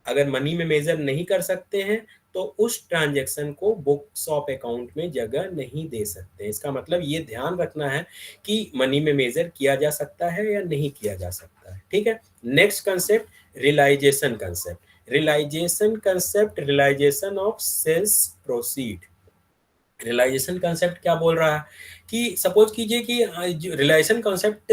अगर money में major नहीं कर सकते हैं तो उस transaction को books of account में जगह नहीं दे सकते। इसका मतलब ये ध्यान रखना है कि मनी में मेजर किया जा सकता है या नहीं किया जा सकता है। ठीक है, next concept realization concept. Realization concept, realization of sales proceed. Realization concept क्या बोल रहा है कि सपोज कीजिए कि रियलाइजेशन कंसेप्ट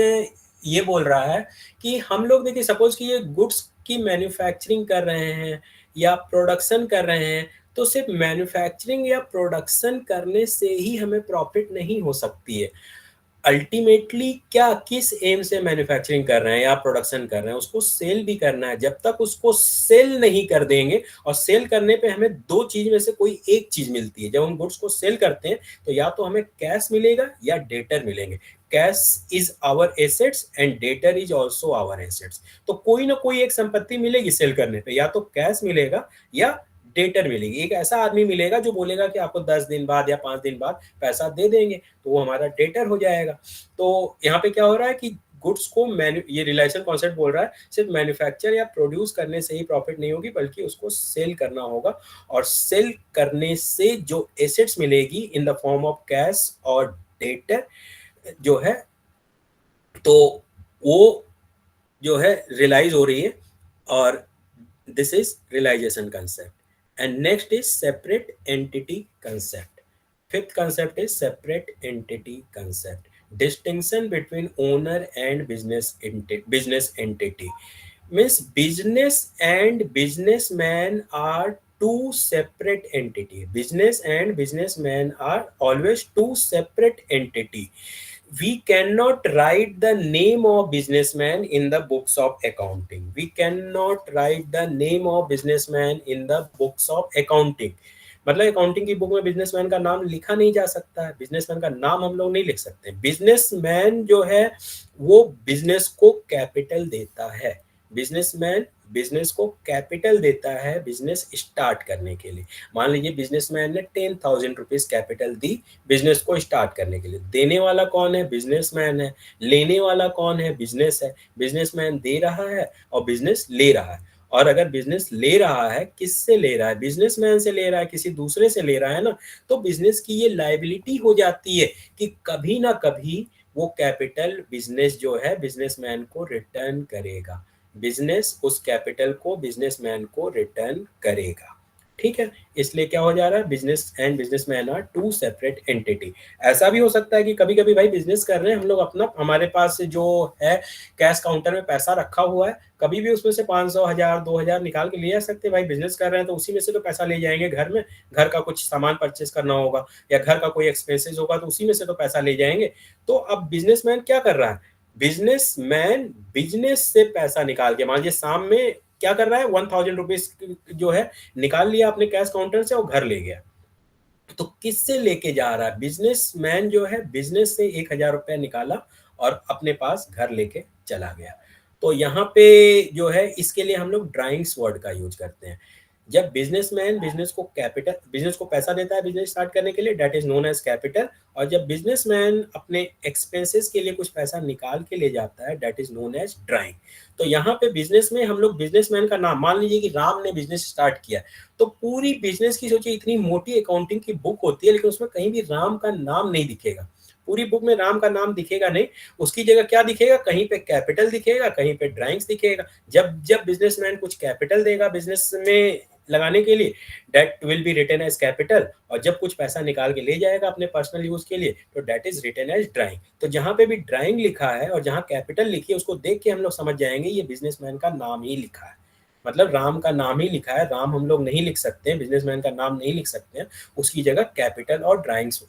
ये बोल रहा है कि हम लोग देखिए सपोज कि ये गुड्स की मैन्युफैक्चरिंग कर रहे हैं या प्रोडक्शन कर रहे हैं, तो सिर्फ मैन्युफैक्चरिंग या प्रोडक्शन करने से ही हमें प्रॉफिट नहीं हो सकती है। अल्टीमेटली क्या किस एम से मैन्युफैक्चरिंग कर रहे हैं या प्रोडक्शन कर रहे हैं, उसको सेल भी करना है। जब तक उसको सेल नहीं कर देंगे, और सेल करने पे हमें दो चीज में से कोई एक चीज मिलती है। जब हम गुड्स को सेल करते हैं तो या तो हमें कैश मिलेगा या डेटर मिलेंगे। Cash is our assets and debtor is also our assets. तो कोई ना कोई एक संपत्ति मिलेगी सेल करने पे, या तो कैश मिलेगा या डेटर मिलेगी। एक ऐसा आदमी मिलेगा जो बोलेगा कि आपको 10 दिन बाद या 5 दिन बाद पैसा दे देंगे, तो वो हमारा डेटर हो जाएगा। तो यहाँ पे क्या हो रहा है कि गुड्स को ये रिलेशन कॉन्सेप्ट बोल रहा है सिर्फ मैन्युफैक्चर या प्रोड्यूस करने से ही प्रॉफिट नहीं होगी, बल्कि उसको सेल करना होगा। और सेल करने से जो एसेट्स मिलेगी in the form of cash और डेटर जो है, तो वो जो है रियलाइज हो रही है। और this is realization concept. And next is separate entity concept. Fifth concept is separate entity concept. Distinction between owner and business entity means business and businessman are two separate entity. Business and businessman are always two separate entity. We cannot write the name of businessman in the books of accounting. We cannot write the name of businessman in the books of accounting. मतलब accounting की book में businessman का नाम लिखा नहीं जा सकता है। बिजनेसमैन का नाम हम लोग नहीं लिख सकते। बिजनेसमैन जो है वो बिजनेस को कैपिटल देता है। बिजनेसमैन बिजनेस को कैपिटल देता है बिजनेस स्टार्ट करने के लिए। मान लीजिए बिजनेसमैन ने 10,000 रुपीज कैपिटल दी बिजनेस को स्टार्ट करने के लिए। देने वाला कौन है? बिजनेसमैन है। लेने वाला कौन है? बिजनेस है। बिजनेसमैन दे रहा है और बिजनेस ले रहा है। और अगर बिजनेस ले रहा है, किससे ले रहा है? बिजनेसमैन से ले रहा है, किसी दूसरे से ले रहा है ना, तो बिजनेस की ये लायबिलिटी हो जाती है कि कभी ना कभी वो कैपिटल बिजनेस जो है बिजनेसमैन को रिटर्न करेगा। बिजनेस उस कैपिटल को बिजनेसमैन को रिटर्न करेगा। ठीक है, इसलिए क्या हो जा रहा है? Business and businessman are two separate entity. ऐसा भी हो सकता है कि कभी कभी भाई बिजनेस कर रहे हैं हम लोग अपना, हमारे पास जो है कैश काउंटर में पैसा रखा हुआ है, कभी भी उसमें से 500, 1000, 2000 निकाल के ले जा सकते हैं। भाई बिजनेस कर रहे हैं तो उसी में से तो पैसा ले जाएंगे। घर में घर का कुछ सामान परचेस करना होगा या घर का कोई एक्सपेंसेस होगा तो उसी में से तो पैसा ले जाएंगे। तो अब बिजनेसमैन क्या कर रहा है? बिजनेसमैन बिजनेस से पैसा निकाल के, मान लीजिए शाम में क्या कर रहा है, 1000 रुपीज जो है निकाल लिया अपने कैश काउंटर से और घर ले गया। तो किससे लेके जा रहा है? बिजनेसमैन जो है बिजनेस से 1000 रुपया निकाला और अपने पास घर लेके चला गया। तो यहाँ पे जो है इसके लिए हम लोग ड्राइंग्स वर्ड का यूज करते हैं। जब बिजनेसमैन बिजनेस को पैसा देता है बिजनेस स्टार्ट करने के लिए, that is known as capital. और जब बिजनेसमैन अपने एक्सपेंसेस के लिए कुछ पैसा निकाल के ले जाता है, that is known as drawing. तो यहाँ पे बिजनेस में हम लोग बिजनेसमैन का नाम, मान लीजिए कि राम ने बिजनेस स्टार्ट किया, तो पूरी बिजनेस की सोचिए इतनी मोटी अकाउंटिंग की बुक होती है, लेकिन उसमें कहीं भी राम का नाम नहीं दिखेगा। पूरी बुक में राम का नाम दिखेगा नहीं, उसकी जगह क्या दिखेगा? कहीं पे कैपिटल दिखेगा, कहीं पे ड्राइंग्स दिखेगा। जब जब बिजनेसमैन कुछ कैपिटल देगा बिजनेस में लगाने के लिए, that will be written as capital. और जब कुछ पैसा निकाल के ले जाएगा अपने पर्सनल यूज के लिए, तो that is written as drawing. तो जहां पे भी ड्राइंग लिखा है और जहां कैपिटल लिखी है, उसको देख के हम लोग समझ जाएंगे ये बिजनेसमैन का नाम ही लिखा है। मतलब राम का नाम ही लिखा है। राम हम लोग नहीं लिख सकते हैं, बिजनेसमैन का नाम नहीं लिख सकते हैं, उसकी जगह कैपिटल और ड्राइंग्स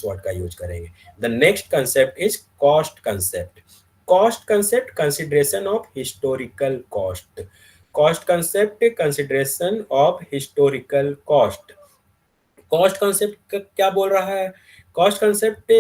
वर्ड का यूज करेंगे। The next concept is cost concept. Cost concept, consideration of historical cost. Cost concept, consideration of historical cost. Cost concept क्या बोल रहा है? कॉस्ट कंसेप्ट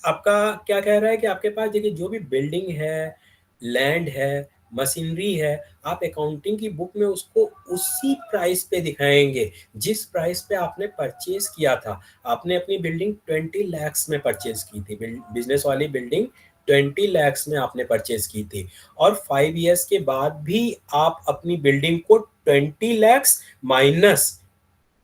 आपका क्या कह रहा है कि आपके पास देखिए जो भी बिल्डिंग है, लैंड है, मशीनरी है, आप अकाउंटिंग की बुक में उसको उसी प्राइस पे दिखाएंगे जिस प्राइस पे आपने परचेज किया था। आपने अपनी बिल्डिंग 20 लाख में परचेज की थी, बिजनेस वाली बिल्डिंग 20 lakhs में आपने परचेज की थी और 5 years के बाद भी आप अपनी बिल्डिंग को 20 lakhs minus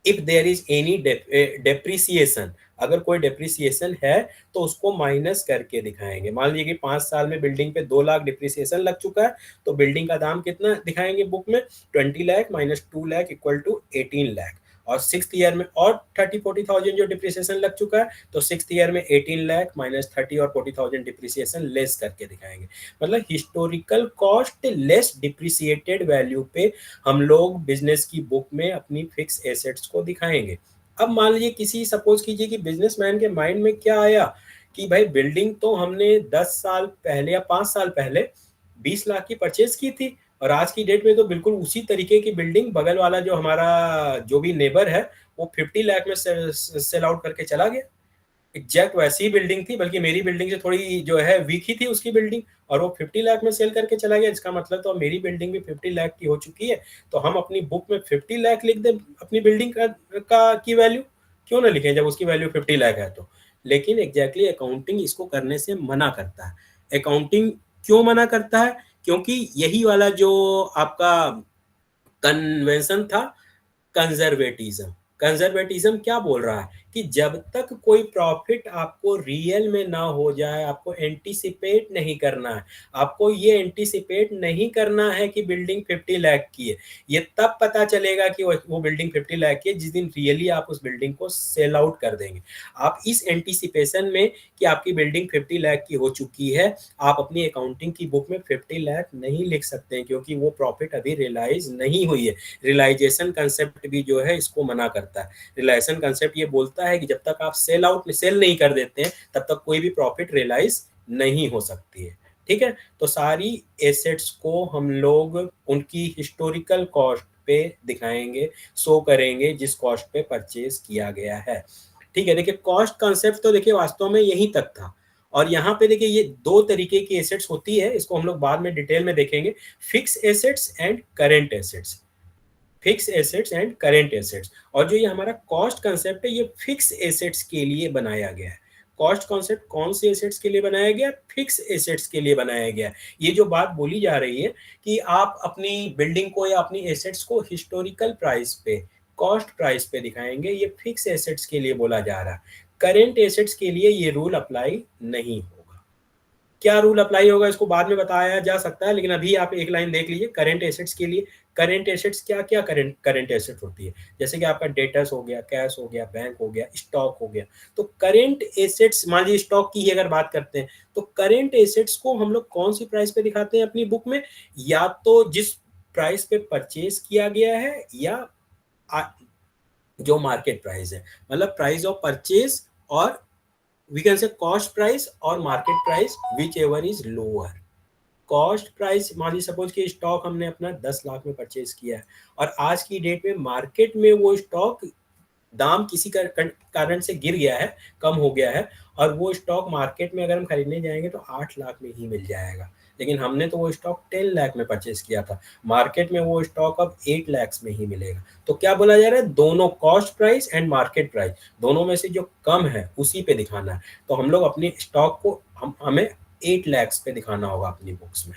if there is any depreciation, अगर कोई डेप्रिसिएशन है तो उसको माइनस करके दिखाएंगे। मान लीजिए कि 5 साल में बिल्डिंग पे 2 लाख डिप्रिसिएशन लग चुका है, तो बिल्डिंग का दाम कितना दिखाएंगे बुक में? 20 lakh minus 2 lakh equal to 18 lakh. और 6th ईयर में और 30-40,000 जो डिप्रिसिएशन लग चुका है, तो 6th ईयर में 18 लाख माइनस 30 और 40,000 डिप्रिसिएशन लेस करके दिखाएंगे। मतलब historical cost less depreciated value पे हम लोग बिजनेस की बुक में अपनी फिक्स एसेट्स को दिखाएंगे। अब मान लीजिए किसी सपोज कीजिए कि बिजनेसमैन के माइंड में क्या आया कि भाई बिल्डिंग तो हमने 10 साल पहले या 5 साल पहले 20 लाख की परचेज की थी और आज की डेट में तो बिल्कुल उसी तरीके की बिल्डिंग बगल वाला जो हमारा जो भी नेबर है वो 50 लाख में सेल आउट करके चला गया। एग्जैक्ट वैसी ही बिल्डिंग थी, बल्कि मेरी बिल्डिंग से थोड़ी जो है वीक ही थी उसकी बिल्डिंग, और वो 50 लाख में सेल करके चला गया। इसका मतलब तो मेरी बिल्डिंग भी 50 लाख की हो चुकी है, तो हम अपनी बुक में 50 लाख लिख दें अपनी बिल्डिंग का की वैल्यू, क्यों ना लिखें जब उसकी वैल्यू 50 लाख है तो। लेकिन एग्जैक्टली अकाउंटिंग इसको करने से मना करता है। अकाउंटिंग क्यों मना करता है? क्योंकि यही वाला जो आपका कन्वेंशन था, कंजर्वेटिज्म। कंजर्वेटिज्म क्या बोल रहा है कि जब तक कोई प्रॉफिट आपको रियल में ना हो जाए, आपको एंटीसिपेट नहीं करना है। आपको ये एंटीसिपेट नहीं करना है कि बिल्डिंग 50 लाख की है। ये तब पता चलेगा कि वो बिल्डिंग 50 लाख की है जिस दिन रियली आप उस बिल्डिंग को सेल आउट कर देंगे। आप इस एंटीसिपेशन में कि आपकी बिल्डिंग 50 लाख की हो चुकी है, आप अपनी अकाउंटिंग की बुक में 50 लाख नहीं लिख सकते हैं, क्योंकि वो प्रॉफिट अभी रियलाइज नहीं हुई है। रियलाइजेशन कंसेप्ट भी जो है इसको मना करता है। रियलाइजेशन कंसेप्ट ये बोलता है कि जब तक आप सेल नहीं कर देते हैं तब तक कोई भी प्रॉफिट रियलाइज नहीं हो सकती है। ठीक है, तो सारी एसेट्स को हम लोग उनकी हिस्टोरिकल कॉस्ट पे दिखाएंगे, शो करेंगे जिस कॉस्ट पे परचेज किया गया है। ठीक है, देखिए कॉस्ट कंसेप्ट तो देखिए वास्तव में यहीं तक था। और यहाँ पे देखिए ये दो तरीके की एसेट्स होती है, इसको हम लोग बाद में डिटेल में देखेंगे। Fix assets and current assets. Fix assets and current assets. और जो ये हमारा कॉस्ट कंसेप्ट है, ये फिक्स एसेट्स के लिए बनाया गया है। कॉस्ट कॉन्सेप्ट कौन से एसेट्स के लिए बनाया गया? फिक्स एसेट्स के लिए बनाया गया। ये जो बात बोली जा रही है कि आप अपनी बिल्डिंग को या अपनी एसेट्स को हिस्टोरिकल प्राइस पे, कॉस्ट प्राइस पे दिखाएंगे, ये फिक्स एसेट्स के लिए बोला जा रहा है। करेंट एसेट्स के लिए ये रूल अप्लाई नहीं होगा। क्या रूल अप्लाई होगा इसको बाद में बताया जा सकता है, लेकिन अभी आप एक लाइन देख लीजिए करेंट एसेट्स के लिए। करेंट एसेट्स क्या क्या करेंट एसेट होती है? जैसे कि आपका डेटर्स हो गया, कैश हो गया, बैंक हो गया, स्टॉक हो गया। तो करेंट एसेट्स, मान लीजिए स्टॉक की ही अगर बात करते हैं, तो करेंट एसेट्स को हम लोग कौन सी प्राइस पे दिखाते हैं अपनी बुक में? या तो जिस प्राइस पे परचेज किया गया है, या जो मार्केट प्राइस है, मतलब प्राइस ऑफ परचेज, और we can say cost price और market price, whichever is lower. Cost price, मान लीजिए सपोज कि स्टॉक हमने अपना 10 लाख में परचेज किया है और आज की डेट में मार्केट में वो स्टॉक दाम किसी कारण से गिर गया है, कम हो गया है, और वो स्टॉक मार्केट में अगर हम खरीदने जाएंगे तो 8 लाख में ही मिल जाएगा। लेकिन हमने तो वो स्टॉक 10 लाख में परचेज किया था, मार्केट में वो स्टॉक अब 8 लाख में ही मिलेगा। तो क्या बोला जा रहा है? दोनों cost price and market price, दोनों में से जो कम है उसी पे दिखाना है। तो हम लोग अपने स्टॉक को हमें 8 लाख पे दिखाना होगा अपनी बुक्स में।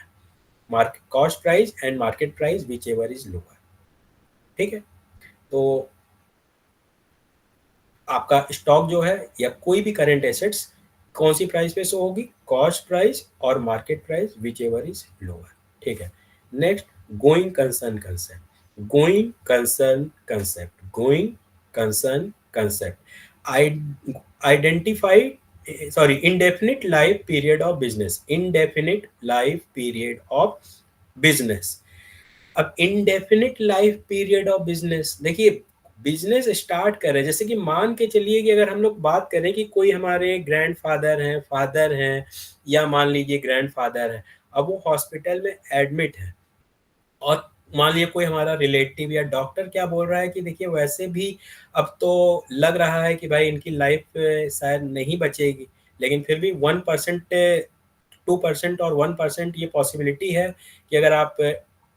Market cost price and market price whichever is lower. ठीक है, तो आपका स्टॉक जो है या कोई भी करेंट एसेट्स कौन सी प्राइस पे शो होगी? कॉस्ट प्राइस और market price whichever is lower. ठीक है, next, going concern concept. Going concern concept, going concern concept identify, sorry, indefinite life period of business, indefinite life period of business। अब indefinite life period of business, देखिए business start कर रहे हैं, जैसे कि मान के चलिए कि अगर हम लोग बात करें कि कोई हमारे ग्रैंडफादर हैं, फादर हैं, या मान लीजिए ग्रैंडफादर हैं, अब वो हॉस्पिटल में एडमिट है, और मान लीजिए कोई हमारा रिलेटिव या डॉक्टर क्या बोल रहा है कि देखिए वैसे भी अब तो लग रहा है कि भाई इनकी लाइफ शायद नहीं बचेगी, लेकिन फिर भी 1%, 2% और 1% ये पॉसिबिलिटी है कि अगर आप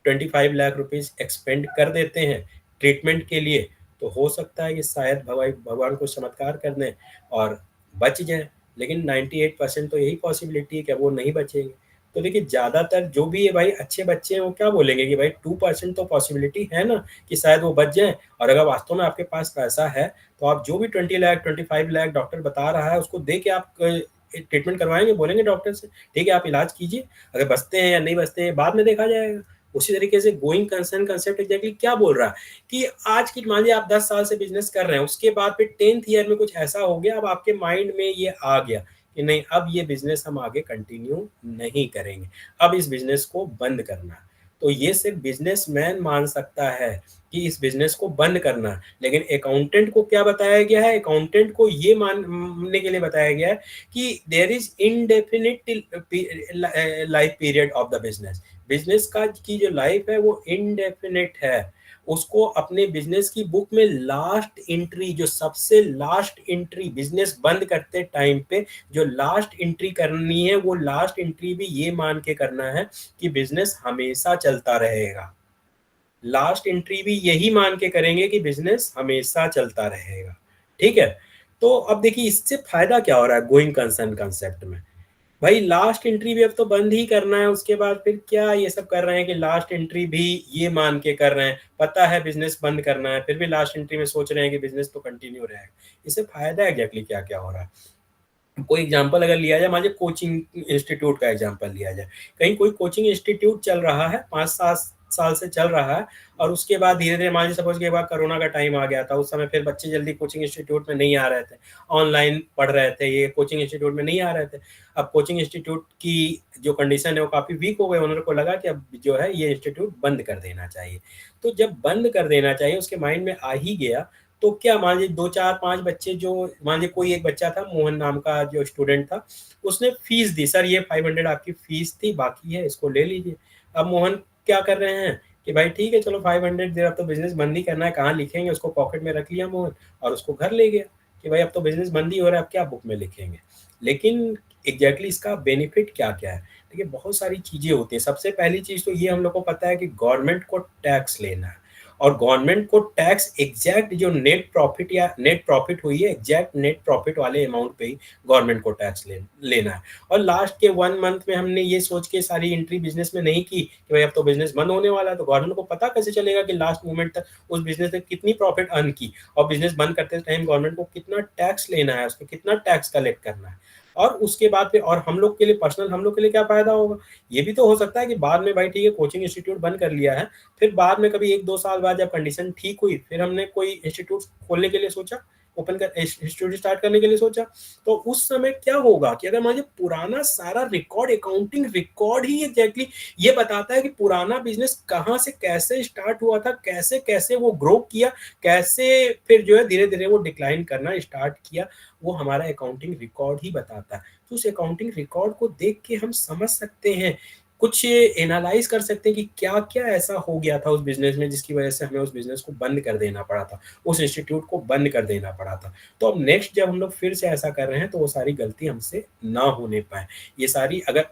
25 लाख रुपीज एक्सपेंड कर देते हैं ट्रीटमेंट के लिए, तो हो सकता है कि शायद भगवान को चमत्कार कर दें और बच जाए। लेकिन 98% तो यही पॉसिबिलिटी है कि वो नहीं बचेंगे। तो देखिए ज़्यादातर जो भी है भाई अच्छे बच्चे हैं वो क्या बोलेंगे कि भाई 2% तो पॉसिबिलिटी है ना कि शायद वो बच जाएँ, और अगर वास्तव में आपके पास पैसा है तो आप जो भी 20 लाख 25 लाख डॉक्टर बता रहा है उसको दे के आप ट्रीटमेंट करवाएँगे, बोलेंगे डॉक्टर से ठीक है आप इलाज कीजिए, अगर बचते हैं या नहीं बचते हैं बाद में देखा जाएगा। उसी तरीके से गोइंग कंसर्न कांसेप्ट एग्जैक्टली क्या बोल रहा है कि आज की मान लीजिए आप 10 साल से बिज़नेस कर रहे हैं, उसके बाद फिर 10th ईयर में कुछ ऐसा हो गया, अब आपके माइंड में ये आ गया कि नहीं अब ये बिज़नेस हम आगे कंटिन्यू नहीं करेंगे, अब इस बिज़नेस को बंद करना है। तो ये सिर्फ बिज़नेसमैन मान सकता है कि इस बिज़नेस को बंद करना है, लेकिन अकाउंटेंट को क्या बताया गया है? अकाउंटेंट को ये मानने के लिए बताया गया है कि there is indefinite life period of the business. Business का की जो लाइफ है वो इनडेफिनिट है। उसको अपने बिज़नेस की बुक में लास्ट एंट्री जो सबसे लास्ट एंट्री बिज़नेस बंद करते टाइम पे जो लास्ट एंट्री करनी है वो लास्ट एंट्री भी ये मान के करना है कि बिज़नेस हमेशा चलता रहेगा। लास्ट एंट्री भी यही मान के करेंगे कि बिज़नेस हमेशा चलता रहेगा। ठीक है? तो अब देखिए इससे फ़ायदा क्या हो रहा है गोइंग कंसर्न कांसेप्ट में? भाई लास्ट एंट्री भी अब तो बंद ही करना है, उसके बाद फिर क्या ये सब कर रहे हैं कि लास्ट एंट्री भी ये मान के कर रहे हैं, पता है बिजनेस बंद करना है फिर भी लास्ट एंट्री में सोच रहे हैं कि बिजनेस तो कंटिन्यू रहेगा। इससे फायदा एग्जैक्टली क्या क्या हो रहा है? कोई एग्जांपल अगर लिया जाए, मान लीजिए कोचिंग इंस्टीट्यूट का एग्जांपल लिया जाए, कहीं कोई कोचिंग इंस्टीट्यूट चल रहा है 5-7 साल से चल रहा है, और उसके बाद धीरे धीरे मान लीजिए सपोज के बाद कोरोना का टाइम आ गया था, उस समय फिर बच्चे जल्दी कोचिंग इंस्टीट्यूट में नहीं आ रहे थे, ऑनलाइन पढ़ रहे थे, ये कोचिंग इंस्टीट्यूट में नहीं आ रहे थे। अब कोचिंग इंस्टीट्यूट की जो कंडीशन है वो काफ़ी वीक हो गए, उन्होंने को लगा कि अब जो है ये इंस्टीट्यूट बंद कर देना चाहिए। तो जब बंद कर देना चाहिए उसके माइंड में आ ही गया, तो क्या मान लीजिए 2-4-5 बच्चे जो मान लीजिए कोई एक बच्चा था मोहन नाम का जो स्टूडेंट था, उसने फीस दी, सर ये 500 आपकी फीस थी बाकी है इसको ले लीजिए। अब मोहन क्या कर रहे हैं कि भाई ठीक है चलो 500 दे, अब तो बिजनेस बंद ही करना है, कहाँ लिखेंगे, उसको पॉकेट में रख लिया मोहन और उसको घर ले गया कि भाई अब तो बिजनेस बंद ही हो रहा है, अब क्या बुक में लिखेंगे। लेकिन एग्जैक्टली इसका बेनिफिट क्या क्या है? देखिए बहुत सारी चीजें होती हैं। सबसे पहली चीज तो ये हम लोग को पता है कि गवर्नमेंट को टैक्स लेना है, और गवर्नमेंट को टैक्स एग्जैक्ट जो नेट प्रॉफिट या नेट प्रॉफिट हुई है एग्जैक्ट नेट प्रॉफिट वाले अमाउंट पे ही गवर्नमेंट को टैक्स लेना है। और लास्ट के 1 मंथ में हमने ये सोच के सारी एंट्री बिजनेस में नहीं की कि भाई अब तो बिजनेस बंद होने वाला है, तो गवर्नमेंट को पता कैसे चलेगा कि लास्ट मोमेंट तक उस बिजनेस ने कितनी प्रॉफिट अर्न की, और बिजनेस बंद करते टाइम गवर्नमेंट को कितना टैक्स लेना है, उसको कितना टैक्स कलेक्ट करना है। और उसके बाद फिर और हम लोग के लिए पर्सनल हम लोग के लिए क्या फायदा होगा? ये भी तो हो सकता है कि बाद में भाई ठीक है कोचिंग इंस्टीट्यूट बंद कर लिया है, फिर बाद में कभी 1-2 साल बाद जब कंडीशन ठीक हुई, फिर हमने कोई इंस्टीट्यूट खोलने के लिए सोचा, ओपन कर इंस्टीट्यूट स्टार्ट करने के लिए सोचा, तो उस समय क्या होगा कि अगर मान लीजिए पुराना सारा रिकॉर्ड अकाउंटिंग रिकॉर्ड ही एग्जैक्टली ये बताता है कि पुराना बिजनेस कहाँ से कैसे स्टार्ट हुआ था, कैसे कैसे वो ग्रो किया, कैसे फिर जो है धीरे धीरे वो डिक्लाइन करना स्टार्ट किया, वो हमारा अकाउंटिंग रिकॉर्ड ही बताता है। तो उस अकाउंटिंग रिकॉर्ड को देख के हम समझ सकते हैं, कुछ एनालाइज कर सकते हैं कि क्या-क्या ऐसा हो गया था उस बिज़नेस में जिसकी वज़ह से हमें उस बिज़नेस को बंद कर देना पड़ा था, उस इंस्टीट्यूट को बंद कर देना पड़ा था। तो अब नेक्स्ट जब हम लोग फिर से ऐसा कर रहे हैं तो वो सारी गलती हमसे ना होने पाए। ये सारी अगर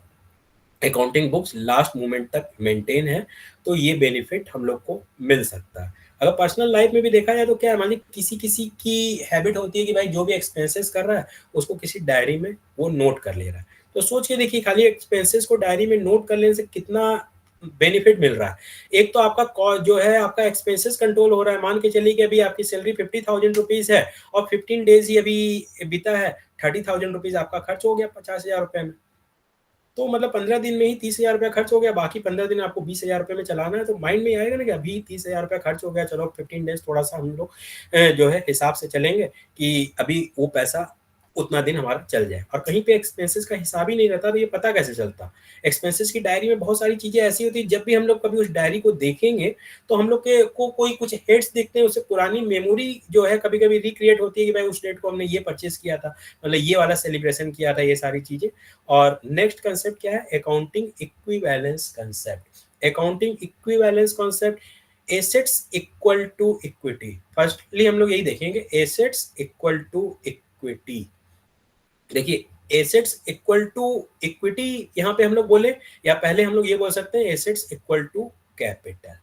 अकाउंटिंग बुक्स लास्ट मोमेंट तक मेंटेन है तो ये बेनिफिट हम लोग को मिल सकता है। अगर पर्सनल लाइफ में भी देखा जाए तो क्या है, मान लीजिए किसी-किसी की हैबिट होती है कि भाई जो भी एक्सपेंसेस कर रहा है उसको किसी डायरी में वो नोट कर ले रहा है। तो सोच के देखिए खाली एक्सपेंसेस को डायरी में नोट कर लेने से कितना बेनिफिट मिल रहा है। एक तो आपका जो है आपका एक्सपेंसेस कंट्रोल हो रहा है। मान के चलिए कि अभी आपकी सैलरी 50,000 रुपीज़ है और 15 डेज़ ही अभी बीता है, 30,000 रुपीज़ आपका खर्च हो गया 50,000 रुपए में। तो मतलब 15 दिन में ही 30,000 रुपया खर्च हो गया, बाकी 15 दिन आपको 20,000 रुपए में चलाना है, तो माइंड में आएगा ना कि अभी 30,000 रुपया खर्च हो गया, चलो 15 डेज़ थोड़ा-सा हम लोग जो है हिसाब से चलेंगे कि अभी वो पैसा उतना दिन हमारा चल जाए, और कहीं पे एक्सपेंसेस का हिसाब ही नहीं रहता, तो ये पता कैसे चलता? एक्सपेंसेस की डायरी में बहुत सारी चीज़ें ऐसी होती हैं, जब भी हम लोग कभी उस डायरी को देखेंगे, तो हम लोग के को कोई कुछ हेड्स दिखते हैं, उससे पुरानी मेमोरी जो है कभी-कभी रिक्रिएट होती है कि भाई उस डेट को हमने ये परचेज़ किया था, मतलब ये वाला सेलिब्रेशन किया था, ये सारी चीज़ें। और नेक्स्ट कंसेप्ट क्या है? Accounting equivalence concept. Accounting equivalence concept, assets equal to equity. Firstly हम लोग यही देखेंगे, एसेट्स इक्वल टू इक्विटी। देखिए एसेट्स इक्वल टू इक्विटी यहाँ पे हम लोग बोले, या पहले हम लोग ये बोल सकते हैं एसेट्स इक्वल टू कैपिटल।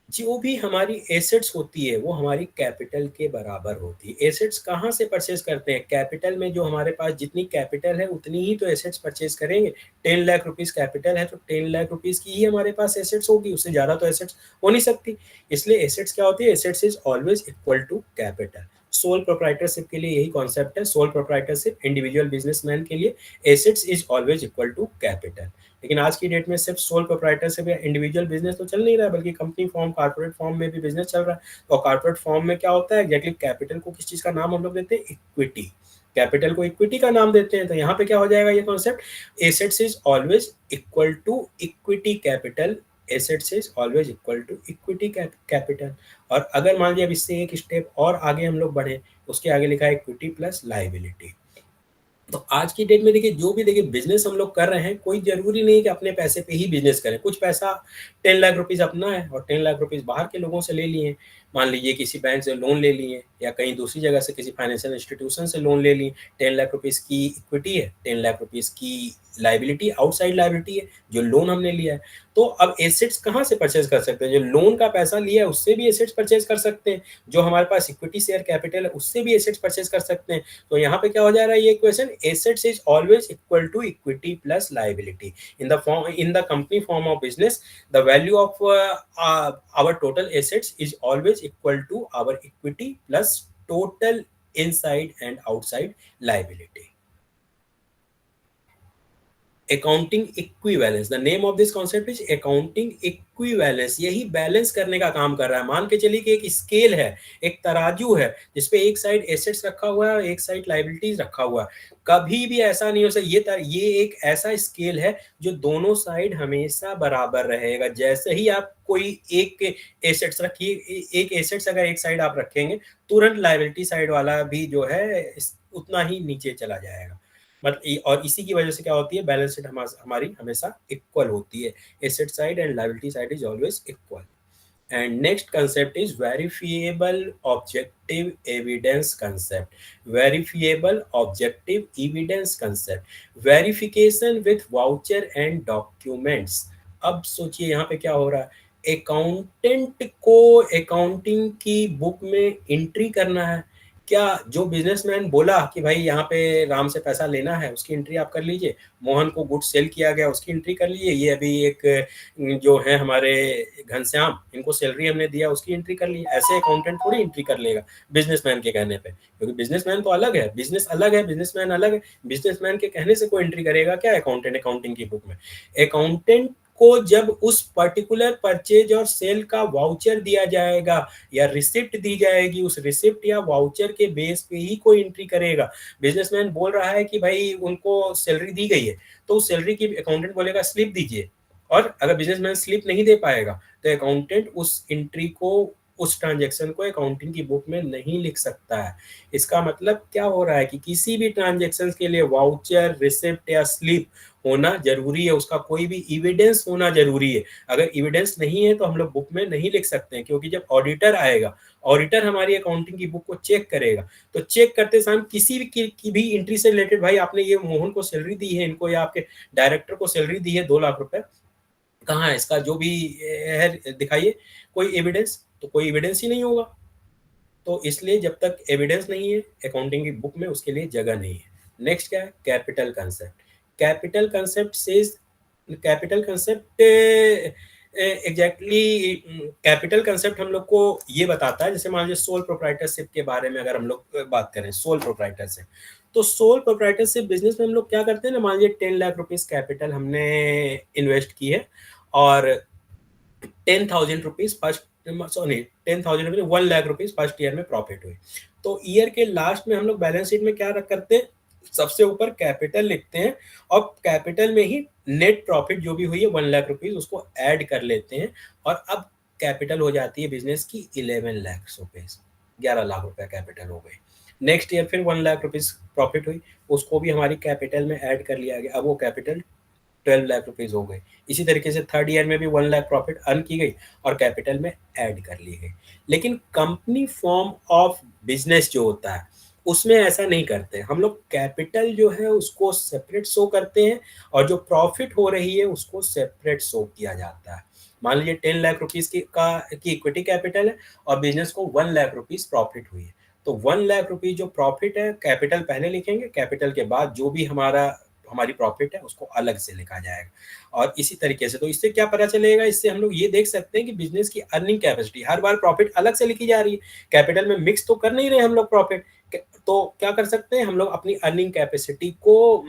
जो भी हमारी एसेट्स होती है वो हमारी कैपिटल के बराबर होती है। एसेट्स कहाँ से परचेज करते हैं? कैपिटल में। जो हमारे पास जितनी कैपिटल है उतनी ही तो एसेट्स परचेज करेंगे। 10 लाख रुपीस कैपिटल है तो 10 लाख रुपीस की ही हमारे पास एसेट्स होगी, उससे ज़्यादा तो एसेट्स हो नहीं सकती। इसलिए एसेट्स क्या होती है? Assets is always equal to capital. Sole proprietorship के लिए यही कॉन्सेप्ट है। सोल प्रोप्राइटरशिप इंडिविजुअल बिजनेसमैन के लिए assets is always equal to capital. लेकिन आज की डेट में सिर्फ सोल प्रोप्राइटरशिप या इंडिविजुअल बिजनेस तो चल नहीं रहा है, बल्कि कंपनी फॉर्म, कॉर्पोरेट फॉर्म में भी बिजनेस चल रहा है। और कॉर्पोरेट फॉर्म में क्या होता है एग्जैक्टली? कैपिटल को किस चीज का नाम हम लोग देते हैं? इक्विटी। कैपिटल को इक्विटी का नाम देते हैं। तो यहाँ पे क्या हो जाएगा ये concept? Assets is always equal to equity capital. Assets is always equal to equity capital. और अगर मान लीजिए अब इससे एक स्टेप और आगे हम लोग बढ़े, उसके आगे लिखा है इक्विटी प्लस लाइबिलिटी। तो आज की डेट में देखिए, जो भी देखिए बिजनेस हम लोग कर रहे हैं, कोई जरूरी नहीं कि अपने पैसे पे ही बिजनेस करें। कुछ पैसा 10 लाख रुपीस अपना है और 10 लाख रुपीस बाहर के लोगों से ले लिए। मान लीजिए किसी बैंक से लोन ले लिए या कहीं दूसरी जगह से किसी फाइनेंशियल इंस्टीट्यूशन से लोन ले लिए। 10 लाख रुपीस की इक्विटी है, 10 लाख रुपीस की लाइबिलिटी, आउटसाइड लाइबिलिटी है जो लोन हमने लिया है। तो अब एसेट्स कहाँ से परचेज कर सकते हैं? जो लोन का पैसा लिया है उससे भी एसेट्स परचेज कर सकते हैं। जो हमारे पास इक्विटी शेयर कैपिटल है उससे भी एसेट्स परचेज कर सकते हैं। तो यहाँ पे क्या हो जा रहा है ये equation? Assets is always equal to equity plus liability. In the company form of business, the value of our total assets is always equal to our equity plus total inside and outside liability. Accounting equivalence, the name of this concept is accounting equivalence. यही balance करने का काम कर रहा है। मान के चलिए कि एक स्केल है, एक तराजू है, जिसपे एक साइड एसेट्स रखा हुआ है और एक साइड लाइबिलिटीज रखा हुआ है। कभी भी ऐसा नहीं हो सकता। ये एक ऐसा स्केल है जो दोनों साइड हमेशा बराबर रहेगा। जैसे ही आप कोई एक एसेट्स रखिए, एक एसेट्स अगर एक साइड आप रखेंगे, तुरंत लाइबिलिटी साइड वाला भी जो है उतना ही नीचे चला जाएगा। मतलब और इसी की वजह से क्या होती है? बैलेंस शीट हमारी हमेशा इक्वल होती है। Asset side and liability side is always equal. And next concept is verifiable objective evidence concept. Verifiable objective evidence concept. Verification with voucher and documents. अब सोचिए यहाँ पे क्या हो रहा है? अकाउंटेंट को अकाउंटिंग की बुक में एंट्री करना है। क्या जो बिजनेसमैन बोला कि भाई यहाँ पे राम से पैसा लेना है, उसकी एंट्री आप कर लीजिए। मोहन को गुड सेल किया गया, उसकी एंट्री कर लीजिए। ये अभी एक जो है हमारे घनश्याम, इनको सैलरी हमने दिया, उसकी एंट्री कर ली। ऐसे अकाउंटेंट थोड़ी एंट्री कर लेगा बिजनेसमैन के कहने पे, क्योंकि बिजनेसमैन तो अलग है, बिजनेस अलग है, बिजनेसमैन अलग है। बिजनेसमैन के कहने से कोई एंट्री करेगा क्या अकाउंटेंट अकाउंटिंग की बुक में? अकाउंटेंट को जब उस पर्टिकुलर परचेज और सेल का वाउचर दिया जाएगा या रिसिप्ट दी जाएगी, उस रिसिप्ट या वाउचर के बेस पे ही कोई एंट्री करेगा। बिजनेसमैन बोल रहा है कि भाई उनको सैलरी दी गई है, तो उस सैलरी की अकाउंटेंट बोलेगा स्लिप दीजिए। और अगर बिजनेसमैन स्लिप नहीं दे पाएगा तो अकाउंटेंट उस एंट्री को, उस ट्रांजैक्शन को अकाउंटिंग की बुक में नहीं लिख सकता है। इसका मतलब क्या हो रहा है कि किसी भी ट्रांजैक्शन के लिए वाउचर, रिसिप्ट या स्लिप होना जरूरी है। उसका कोई भी एविडेंस होना जरूरी है। अगर एविडेंस नहीं है तो हम लोग बुक में नहीं लिख सकते हैं, क्योंकि जब ऑडिटर आएगा, ऑडिटर हमारी अकाउंटिंग की बुक को चेक करेगा, तो चेक करते समय किसी भी की भी एंट्री से रिलेटेड, भाई आपने ये मोहन को सैलरी दी है, इनको, या आपके डायरेक्टर को सैलरी दी है 2 लाख रुपए, कहाँ है इसका जो भी है दिखाइए, कोई एविडेंस? तो कोई एविडेंस ही नहीं होगा। तो इसलिए जब तक एविडेंस नहीं है अकाउंटिंग की बुक में, उसके लिए जगह नहीं है। नेक्स्ट क्या है? Capital concept. Capital concept says, capital concept exactly, capital concept हम लोग को ये बताता है, जैसे मान लीजिए सोल प्रोप्राइटरशिप के बारे में अगर हम लोग बात करें, सोल प्रोप्राइटरशिप, तो सोल प्रोप्राइटरशिप बिजनेस में हम लोग क्या करते हैं ना, मान लीजिए 10 लाख रुपीस कैपिटल हमने इन्वेस्ट की है और 10,000 rupees first, sorry 10,000 rupees 1 lakh rupees first year में प्रॉफिट हुई। तो ईयर के लास्ट में हम लोग बैलेंस शीट में क्या करते हैं? सबसे ऊपर कैपिटल लिखते हैं और कैपिटल में ही नेट प्रॉफिट जो भी हुई है 1 लाख रुपीज उसको ऐड कर लेते हैं। और अब कैपिटल हो जाती है बिजनेस की 11 लाख रुपीज, 11 लाख रुपए कैपिटल हो गई। नेक्स्ट ईयर फिर 1 लाख रुपीज प्रॉफिट हुई, उसको भी हमारी कैपिटल में ऐड कर लिया गया। अब वो कैपिटल 12 लाख रुपीज हो गए। इसी तरीके से थर्ड ईयर में भी 1 लाख प्रॉफिट अर्न की गई और कैपिटल में ऐड कर ली गई। लेकिन कंपनी फॉर्म ऑफ बिजनेस जो होता है उसमें ऐसा नहीं करते, हम लोग कैपिटल जो है उसको सेपरेट शो करते हैं और जो प्रॉफिट हो रही है उसको सेपरेट शो किया जाता है। मान लीजिए 10 लाख रुपीज की इक्विटी कैपिटल है और बिजनेस को 1 लाख रुपीज प्रॉफिट हुई है, तो 1 लाख रुपीज जो प्रॉफिट है कैपिटल पहले लिखेंगे, कैपिटल के बाद जो भी हमारी प्रॉफिट है उसको अलग से लिखा जाएगा। और इसी तरीके से, तो इससे क्या पता चलेगा, इससे हम लोग ये देख सकते हैं कि बिजनेस की अर्निंग कैपेसिटी हर बार प्रॉफिट अलग से लिखी जा रही है, कैपिटल में मिक्स तो कर नहीं रहे हम लोग प्रॉफिट। तो क्या कर सकते हैं हम लोग, अपनी अर्निंग कैपेसिटी को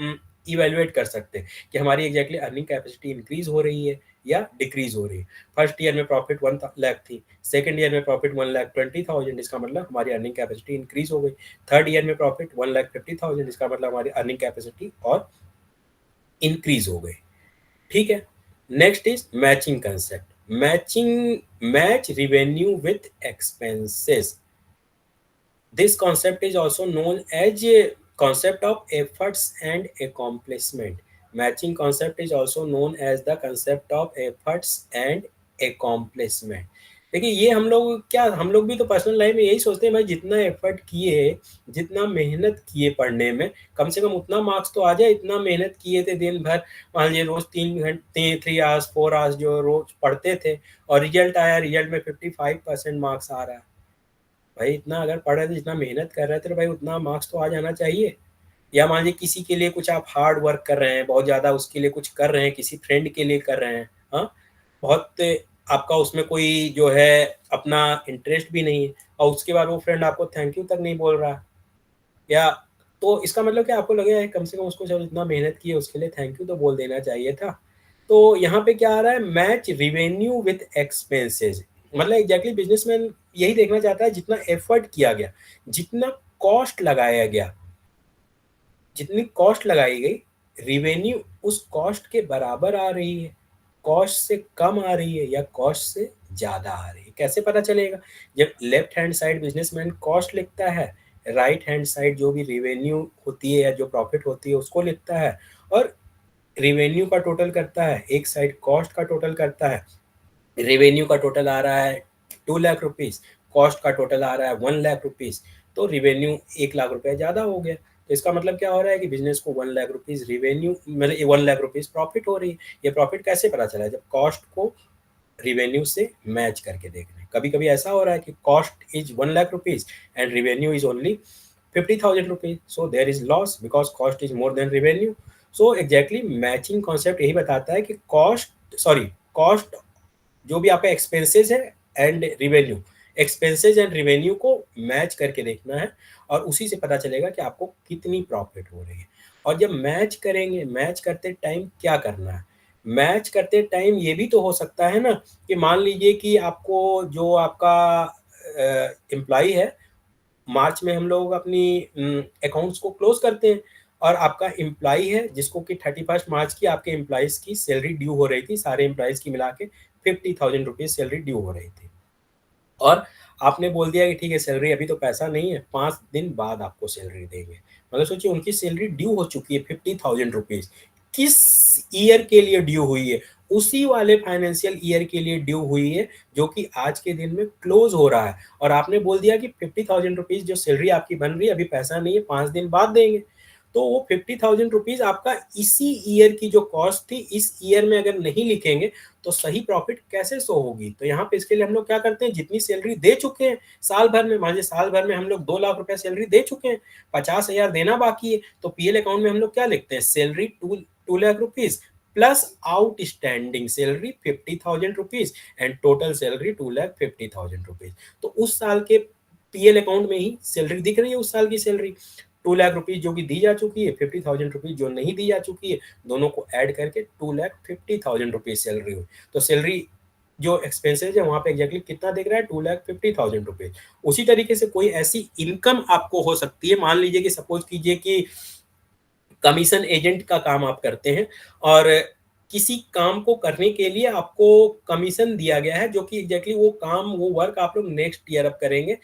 इवेल्युएट कर सकते हैं कि हमारी एग्जैक्टली अर्निंग कैपेसिटी इंक्रीज हो रही है या डिक्रीज हो रही है। फर्स्ट ईयर में प्रॉफिट 1 लाख थी, सेकंड ईयर में प्रॉफिट 1,20,000, इसका मतलब हमारी अर्निंग कैपेसिटी इंक्रीज हो गई। थर्ड ईयर में प्रॉफिट 1,50,000, इसका मतलब हमारी अर्निंग कैपेसिटी और इंक्रीज हो गई। ठीक है। Next is matching concept. Match revenue with expenses. This concept is also known as a concept of efforts and accomplishment. Matching concept is also known as the concept of efforts and accomplishment. देखिए ये हम लोग भी तो personal life में यही सोचते हैं भाई, जितना एफर्ट किए, जितना मेहनत किए पढ़ने में, कम से कम उतना मार्क्स तो आ जाए। इतना मेहनत किए थे दिन भर, मान लीजिए रोज 3 घंटे 3 आवर्स 4 आवर्स जो रोज पढ़ते थे और रिजल्ट आया, रिजल्ट में 55% मार्क्स आ रहा है। भाई इतना अगर पढ़ रहे थे, जितना मेहनत कर रहे थे, तो भाई उतना मार्क्स तो आ जाना चाहिए। या मान लीजिए किसी के लिए कुछ आप हार्ड वर्क कर रहे हैं, बहुत ज़्यादा उसके लिए कुछ कर रहे हैं, किसी फ्रेंड के लिए कर रहे हैं, हाँ, बहुत आपका उसमें कोई जो है अपना इंटरेस्ट भी नहीं है, और उसके बाद वो फ्रेंड आपको थैंक यू तक नहीं बोल रहा, या तो इसका मतलब क्या, आपको लगेगा कम से कम उसको जब इतना मेहनत की है उसके लिए थैंक यू तो बोल देना चाहिए था। तो यहाँ पे क्या आ रहा है, मैच रिवेन्यू विथ एक्सपेंसेस। मतलब एग्जैक्टली बिजनेसमैन यही देखना चाहता है, जितना एफर्ट किया गया, जितना कॉस्ट लगाया गया, जितनी कॉस्ट लगाई गई, रिवेन्यू उस कॉस्ट के बराबर आ रही है, कॉस्ट से कम आ रही है या कॉस्ट से ज़्यादा आ रही है। कैसे पता चलेगा, जब left hand side businessman cost लिखता है, राइट हैंड साइड जो भी रिवेन्यू होती है या जो प्रॉफिट होती है उसको लिखता है, और रिवेन्यू का टोटल करता है, एक साइड कॉस्ट का टोटल करता है। रेवेन्यू का टोटल आ रहा है 2 लाख रुपीज, कॉस्ट का टोटल आ रहा है 1 लाख रुपीज, तो रिवेन्यू 1 लाख रुपया ज़्यादा हो गया। तो इसका मतलब क्या हो रहा है कि बिजनेस को 1 लाख रुपीज रिवेन्यू, मतलब 1 लाख रुपीज प्रॉफिट हो रही है। ये प्रॉफिट कैसे पता चला है, जब कॉस्ट को रिवेन्यू से मैच करके देख रहे हैं। कभी कभी ऐसा हो रहा है कि cost is 1 lakh rupees and revenue is only 50,000 rupees, so there is loss because cost is more than revenue. So exactly matching concept यही बताता है कि कॉस्ट जो भी आपका एक्सपेंसेस है and revenue, expenses and revenue को मैच करके देखना है, और उसी से पता चलेगा कि आपको कितनी प्रॉफिट हो रही है। और जब मैच करेंगे, मैच करते टाइम क्या करना है, मैच करते टाइम ये भी तो हो सकता है ना कि मान लीजिए कि आपको जो आपका एम्प्लॉय है, मार्च में हम लोग अपनी अकाउंट्स को क्लोज करते हैं, और आपका एम्प्लॉय है जिसको कि 31 मार्च की आपके एम्प्लॉयज की सैलरी ड्यू हो रही थी, सारे एम्प्लॉयज की मिला के 50,000 रुपीज सैलरी ड्यू हो रही थी, और आपने बोल दिया कि ठीक है सैलरी अभी तो पैसा नहीं है, 5 दिन बाद आपको सैलरी देंगे। मतलब सोचिए उनकी सैलरी ड्यू हो चुकी है 50,000 रुपीज, किस ईयर के लिए ड्यू हुई है, उसी वाले फाइनेंशियल ईयर के लिए ड्यू हुई है जो कि आज के दिन में क्लोज हो रहा है, और आपने बोल दिया कि 50,000 रुपीज जो सैलरी आपकी बन रही है अभी पैसा नहीं है, 5 दिन बाद देंगे। तो वो 50,000 रुपीज आपका इसी ईयर की जो कॉस्ट थी, इस ईयर में अगर नहीं लिखेंगे तो सही प्रॉफिट कैसे शो होगी। तो यहाँ पे इसके लिए हम लोग क्या करते हैं, जितनी सैलरी दे चुके हैं साल भर में, मान लीजिए साल भर में हम लोग 2 लाख रुपया सैलरी दे चुके हैं, 50,000 देना बाकी है, तो पीएल अकाउंट में हम लोग क्या लिखते हैं, salary 2 lakh rupees plus outstanding salary 50,000 rupees and total salary 2,50,000 rupees. तो उस साल के पीएल अकाउंट में ही सैलरी दिख रही है, उस साल की सैलरी 2 लाख रुपीज जो कि दी जा चुकी है, 50,000 रुपीज जो नहीं दी जा चुकी है, दोनों को ऐड करके 2,50,000 रुपीज सैलरी हुई। तो सैलरी जो एक्सपेंसेस है वहां पे एग्जैक्टली कितना दिख रहा है, 2,50,000 रुपीज। उसी तरीके से कोई ऐसी इनकम आपको हो सकती है, मान लीजिए कि सपोज कीजिए कि कमीशन एजेंट का काम आप करते हैं, और किसी काम को करने के लिए आपको कमीशन दिया गया है, जो कि एग्जैक्टली वो काम, वो वर्क आप लोग नेक्स्ट ईयर अब करेंगे,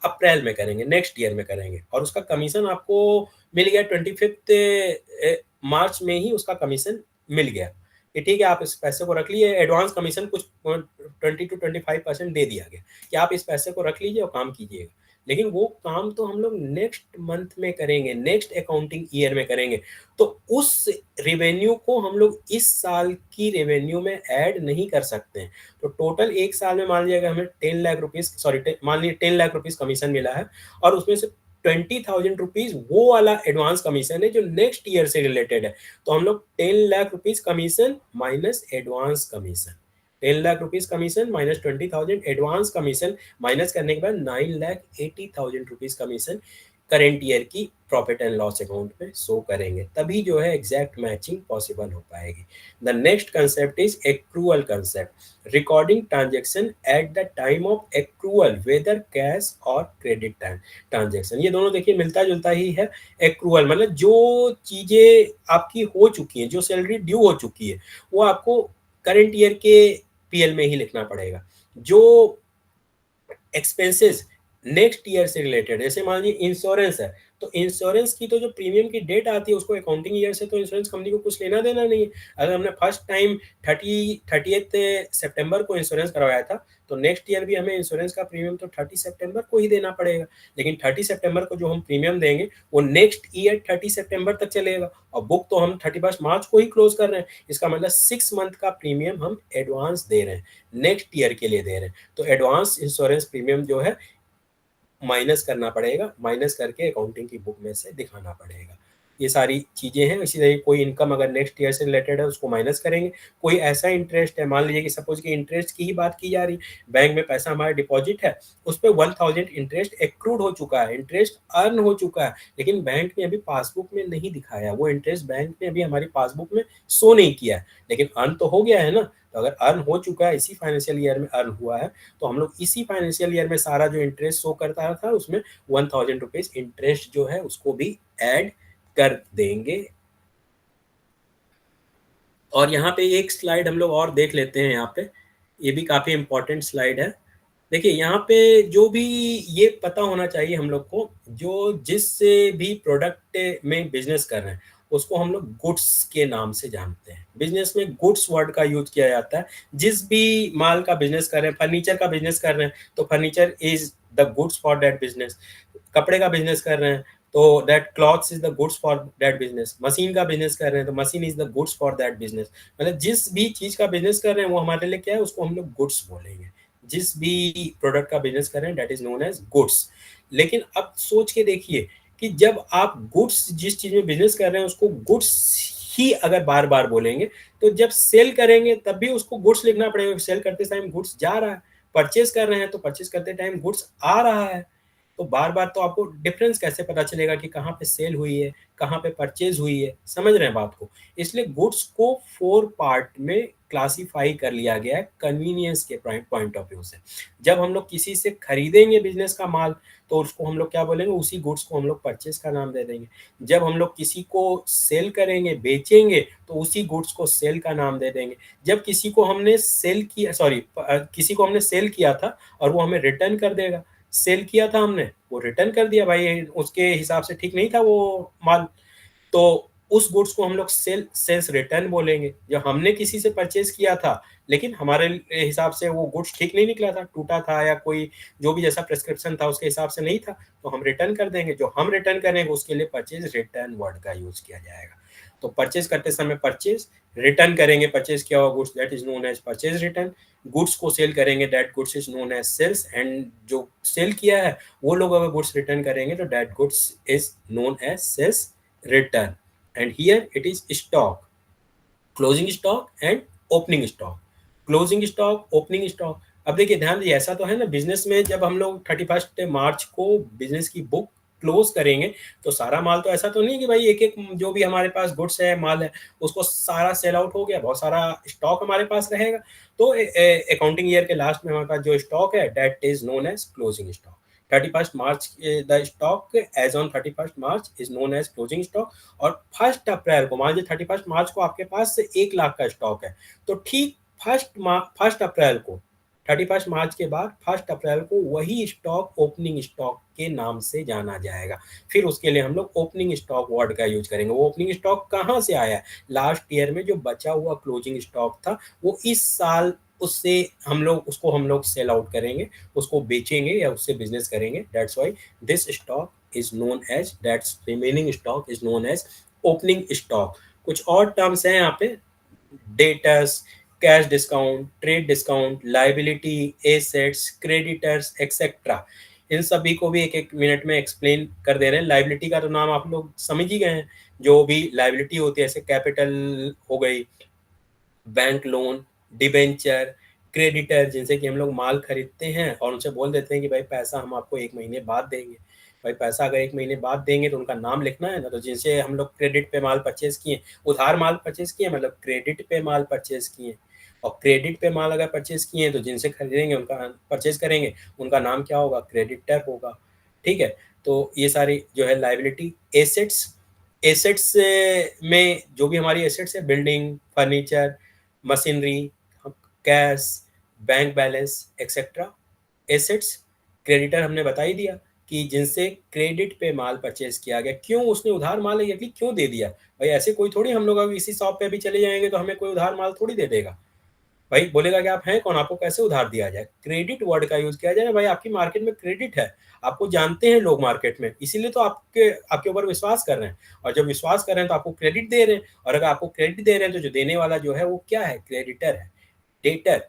अप्रैल में करेंगे, नेक्स्ट ईयर में करेंगे, और उसका कमीशन आपको मिल गया 25 मार्च में ही उसका कमीशन मिल गया कि ठीक है आप इस पैसे को रख लीजिए, एडवांस कमीशन कुछ 20 to 25% दे दिया गया कि आप इस पैसे को रख लीजिए और काम कीजिएगा। लेकिन वो काम तो हम लोग नेक्स्ट मंथ में करेंगे, नेक्स्ट अकाउंटिंग ईयर में करेंगे। तो उस रेवेन्यू को हम लोग इस साल की रेवेन्यू में ऐड नहीं कर सकते हैं। तो टोटल एक साल में मान लीजिए हमें 10 लाख रुपीज, सॉरी मान लीजिए 10 लाख रुपीज कमीशन मिला है, और उसमें से 20,000 रुपीज वो वाला एडवांस कमीशन है जो नेक्स्ट ईयर से रिलेटेड है। तो हम लोग 10 lakh rupees commission minus advance commission, 10 lakh rupees commission minus 20,000 advance commission, minus करने के बाद 9,80,000 रुपीज कमीशन करेंट ईयर की प्रॉफिट एंड लॉस अकाउंट में शो करेंगे, तभी जो है एग्जैक्ट मैचिंग पॉसिबल हो पाएगी। The next concept is accrual concept, recording transaction at the time of accrual whether cash और क्रेडिट ट्रांजेक्शन। ये दोनों देखिए मिलता जुलता ही है। एक्रूअल मतलब जो चीजें आपकी हो चुकी हैं, जो सैलरी ड्यू हो चुकी है, वो आपको करंट ईयर के पीएल में ही लिखना पड़ेगा। जो एक्सपेंसेस नेक्स्ट ईयर से रिलेटेड, जैसे मान लीजिए इंश्योरेंस है, तो इंश्योरेंस की तो जो प्रीमियम की डेट आती है उसको अकाउंटिंग ईयर से तो इंश्योरेंस कंपनी को कुछ लेना देना नहीं है। अगर हमने फर्स्ट टाइम 30 सितंबर को इंश्योरेंस करवाया था, तो नेक्स्ट ईयर भी हमें इंश्योरेंस का प्रीमियम तो 30 सितंबर को ही देना पड़ेगा। लेकिन 30 सितंबर को जो हम प्रीमियम देंगे वो नेक्स्ट ईयर 30 सितंबर तक चलेगा, और बुक तो हम 31 मार्च को ही क्लोज कर रहे हैं। इसका मतलब 6 मंथ का प्रीमियम हम एडवांस दे रहे हैं, नेक्स्ट ईयर के लिए दे रहे हैं। तो एडवांस इंश्योरेंस प्रीमियम जो है माइनस करना पड़ेगा, माइनस करके अकाउंटिंग की बुक में से दिखाना पड़ेगा। ये सारी चीजें हैं। इसी तरह कोई इनकम अगर नेक्स्ट ईयर से रिलेटेड है उसको माइनस करेंगे। कोई ऐसा इंटरेस्ट है, मान लीजिए कि सपोज कि इंटरेस्ट की ही बात की जा रही, बैंक में पैसा हमारा डिपॉजिट है, उस पर 1,000 इंटरेस्ट एक्रूड हो चुका है, इंटरेस्ट अर्न हो चुका है, लेकिन बैंक ने अभी पासबुक में नहीं दिखाया, वो इंटरेस्ट बैंक ने अभी हमारी पासबुक में शो नहीं किया है, लेकिन अर्न तो हो गया है ना। तो अगर अर्न हो चुका है, इसी फाइनेंशियल ईयर में अर्न हुआ है, तो हम लोग इसी फाइनेंशियल ईयर में सारा जो इंटरेस्ट शो करता था उसमें 1,000 रुपीज इंटरेस्ट जो है उसको भी ऐड कर देंगे। और यहाँ पे एक स्लाइड हम लोग और देख लेते हैं। यहाँ पे ये भी काफी इंपॉर्टेंट स्लाइड है। देखिए यहाँ पे जो भी ये पता होना चाहिए हम लोग को, जो जिससे भी प्रोडक्ट में बिजनेस कर रहे हैं उसको हम लोग गुड्स के नाम से जानते हैं। बिजनेस में गुड्स वर्ड का यूज किया जाता है। जिस भी माल का बिजनेस कर रहे हैं, फर्नीचर का बिजनेस कर रहे हैं तो furniture is the goods for that business. कपड़े का बिजनेस कर रहे हैं तो that clothes is the goods for that business. Machine का बिजनेस कर रहे हैं तो machine is the goods for that business. मतलब जिस भी चीज का बिजनेस कर रहे हैं वो हमारे लिए क्या है, उसको हम लोग गुड्स बोलेंगे। जिस भी प्रोडक्ट का बिजनेस कर रहे हैं that is known as goods. लेकिन अब सोच के देखिए कि जब आप गुड्स, जिस चीज में बिजनेस कर रहे हैं उसको गुड्स ही अगर बार बार बोलेंगे, तो जब सेल करेंगे तब भी उसको गुड्स लिखना पड़ेगा। सेल करते टाइम गुड्स जा रहा है, परचेज कर रहे हैं तो परचेज करते टाइम गुड्स आ रहा है। तो बार बार तो आपको डिफरेंस कैसे पता चलेगा कि कहाँ पे सेल हुई है, कहाँ पे परचेज हुई है? समझ रहे हैं बात को? इसलिए गुड्स को 4 पार्ट में क्लासिफाई कर लिया गया है कन्वीनियंस के पॉइंट ऑफ व्यू से। जब हम लोग किसी से खरीदेंगे बिजनेस का माल तो उसको हम लोग क्या बोलेंगे, उसी गुड्स को हम लोग परचेज का नाम दे देंगे। जब हम लोग किसी को सेल करेंगे, बेचेंगे, तो उसी गुड्स को सेल का नाम दे देंगे। जब किसी को हमने सेल किया, किसी को हमने सेल किया था और वो हमें रिटर्न कर देगा, सेल किया था हमने, वो रिटर्न कर दिया भाई, उसके हिसाब से ठीक नहीं था वो माल, तो उस गुड्स को हम लोग सेल्स रिटर्न बोलेंगे। जब हमने किसी से परचेज किया था लेकिन हमारे हिसाब से वो गुड्स ठीक नहीं निकला था, टूटा था या कोई जो भी जैसा प्रिस्क्रिप्शन था उसके हिसाब से नहीं था, तो हम रिटर्न कर देंगे। जो हम रिटर्न करेंगे उसके लिए परचेज रिटर्न वर्ड का यूज किया जाएगा। तो परचेज करते समय परचेज, रिटर्न करेंगे परचेज किया हुआ goods, that is known as purchase return. Goods को सेल करेंगे, that goods is known as sales. And जो सेल किया है वो लोग अगर गुड्स रिटर्न करेंगे तो that goods is known as sales return. And here it is stock, closing stock and opening stock, closing stock, opening stock। अब देखिए ध्यान दीजिए, ऐसा तो है ना बिजनेस में जब हम लोग 31 मार्च को बिजनेस की बुक क्लोज करेंगे तो सारा माल तो ऐसा तो नहीं कि भाई एक एक जो भी हमारे पास गुड्स है, माल है, उसको सारा सेल आउट हो गया, बहुत सारा स्टॉक हमारे पास रहेगा। तो अकाउंटिंग ईयर के लास्ट में हमारे पास जो स्टॉक है that is known as closing stock. 31 March the stock as on 31 March is known as closing stock. और 1 अप्रैल को, मान लीजिए 31 मार्च को आपके पास 1 लाख का स्टॉक है, तो ठीक 1 अप्रैल को, 31 मार्च के बाद 1 अप्रैल को वही स्टॉक ओपनिंग स्टॉक के नाम से जाना जाएगा। फिर उसके लिए हम लोग ओपनिंग स्टॉक वर्ड का यूज करेंगे। वो ओपनिंग स्टॉक कहाँ से आया है? लास्ट ईयर में जो बचा हुआ क्लोजिंग स्टॉक था वो इस साल उससे हम लोग सेल आउट करेंगे, उसको बेचेंगे या उससे बिजनेस करेंगे। That's why this stock is known as, that's remaining stock is known as opening stock. कुछ और टर्म्स हैं यहाँ पे, debtors, cash discount, trade discount, liability, assets, creditors etcetera. इन सभी को भी एक एक मिनट में एक्सप्लेन कर दे रहे हैं। लाइबिलिटी का तो नाम आप लोग समझ ही गए हैं, जो भी लाइबिलिटी होती है, जैसे कैपिटल हो गई, बैंक लोन, डिबेंचर, क्रेडिटर, जिनसे कि हम लोग माल खरीदते हैं और उनसे बोल देते हैं कि भाई पैसा हम आपको 1 महीने बाद देंगे। भाई पैसा अगर 1 महीने बाद देंगे तो उनका नाम लिखना है ना। तो जिनसे हम लोग क्रेडिट पे माल परचेज किए, उधार माल परचेज किए, मतलब क्रेडिट पे माल परचेज किए। और क्रेडिट पे माल अगर परचेज किए तो जिनसे खरीदेंगे, उनका परचेज करेंगे, उनका नाम क्या होगा? क्रेडिटर होगा। ठीक है, तो ये सारी जो है लाइबिलिटी। एसेट्स, एसेट्स में जो भी हमारी एसेट्स है, building, furniture, machinery, cash, bank balance etcetera assets. Creditor हमने बता ही दिया कि जिनसे क्रेडिट पे माल परचेज किया गया। क्यों उसने उधार माल एग्जैक्टली क्यों दे दिया? भाई ऐसे कोई थोड़ी, हम लोग अगर इसी शॉप पे भी चले जाएंगे तो हमें कोई उधार माल थोड़ी दे देगा। भाई बोलेगा कि आप हैं कौन, आपको कैसे उधार दिया जाए? क्रेडिट वर्ड का यूज किया जाए। भाई आपकी मार्केट में क्रेडिट है, आपको जानते हैं लोग मार्केट में, इसीलिए तो आपके ऊपर विश्वास कर रहे हैं। और जब विश्वास कर रहे हैं तो आपको क्रेडिट दे रहे हैं। और अगर आपको क्रेडिट दे रहे हैं तो जो देने वाला जो है वो क्या है? क्रेडिटर है। डेटर,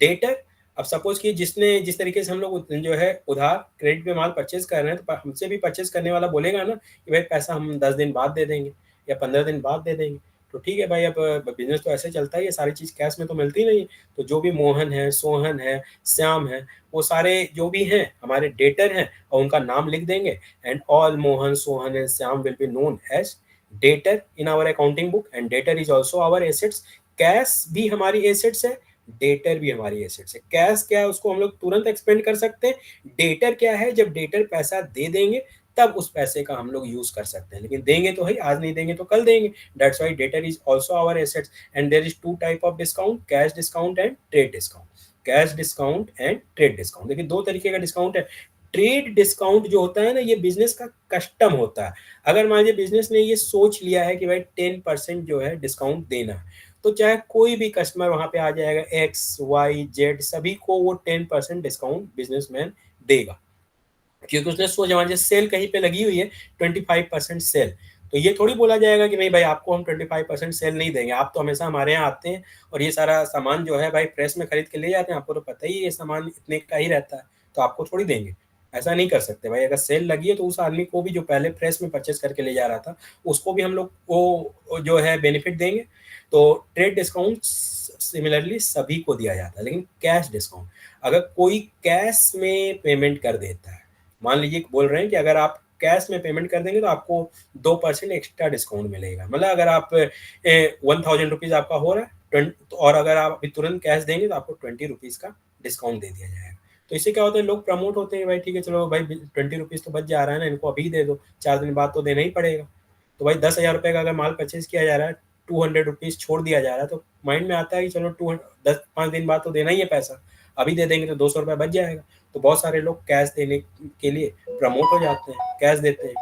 डेटर, अब सपोज कि जिस तरीके से हम लोग जो है उधार क्रेडिट पे माल परचेज कर रहे हैं, तो हमसे भी परचेज करने वाला बोलेगा ना कि भाई पैसा हम 10 दिन बाद दे देंगे या 15 दिन बाद दे देंगे। तो ठीक है भाई, अब बिजनेस तो ऐसे चलता है, ये सारी चीज़ कैश में तो मिलती नहीं। तो जो भी मोहन है, सोहन है, श्याम है, वो सारे जो भी हैं हमारे डेटर हैं और उनका नाम लिख देंगे। And all Mohan, Sohan and Shyam will be known as debtor in our accounting book. And debtor is also our assets. Cash भी हमारी एसेट्स है, डेटर भी हमारी एसेट्स है। कैश क्या है उसको हम लोग तुरंत एक्सपेंड कर सकते हैं। डेटर क्या है? जब डेटर पैसा दे देंगे तब उस पैसे का हम लोग यूज कर सकते हैं, लेकिन देंगे तो है, आज नहीं देंगे तो कल देंगे। That's why debtor is also our assets. And there is two type of discount, cash discount and trade discount. Cash discount and trade discount, देखिए दो तरीके का डिस्काउंट है। ट्रेड डिस्काउंट जो होता है ना, ये बिजनेस का कस्टम होता है। अगर मान लीजिए बिजनेस ने ये सोच लिया है कि भाई 10% जो है डिस्काउंट देना है, तो चाहे कोई भी कस्टमर वहां पे आ जाएगा, एक्स वाई जेड, सभी को वो 10% डिस्काउंट बिजनेसमैन देगा। क्योंकि उसने सोच, हमारी सेल कहीं पे लगी हुई है 25% सेल, तो ये थोड़ी बोला जाएगा कि नहीं भाई आपको हम 25% सेल नहीं देंगे, आप तो हमेशा हमारे यहाँ आते हैं और ये सारा सामान जो है भाई प्रेस में खरीद के ले जाते हैं, आपको तो पता ही है ये सामान इतने का ही रहता है, तो आपको थोड़ी देंगे। ऐसा नहीं कर सकते भाई। अगर सेल लगी है तो उस आदमी को भी, जो पहले प्रेस में परचेस करके ले जा रहा था, उसको भी हम लोग वो जो है बेनिफिट देंगे। तो ट्रेड डिस्काउंट सिमिलरली सभी को दिया जाता है। लेकिन कैश डिस्काउंट, अगर कोई कैश में पेमेंट कर देता है, मान लीजिए बोल रहे हैं कि अगर आप कैश में पेमेंट कर देंगे तो आपको 2% एक्स्ट्रा डिस्काउंट मिलेगा। मतलब अगर आप 1000 रुपीज आपका हो रहा है, और अगर आप अभी तुरंत कैश देंगे तो आपको 20 रुपीज का डिस्काउंट दे दिया जाएगा। तो इससे क्या होता है, लोग प्रमोट होते हैं, भाई ठीक है चलो भाई 20 रुपीज तो बच जा रहा है ना, इनको अभी दे दो, 4 दिन बाद तो देना ही पड़ेगा। तो भाई 10,000 रुपये का अगर माल परचेज किया जा रहा है, 200 रुपीज छोड़ दिया जा रहा है, तो माइंड में आता है कि चलो 5 दिन बाद तो देना ही है पैसा, अभी दे देंगे तो 200 रुपये बच जाएगा। तो बहुत सारे लोग कैश देने के लिए प्रमोट हो जाते हैं, कैश देते हैं।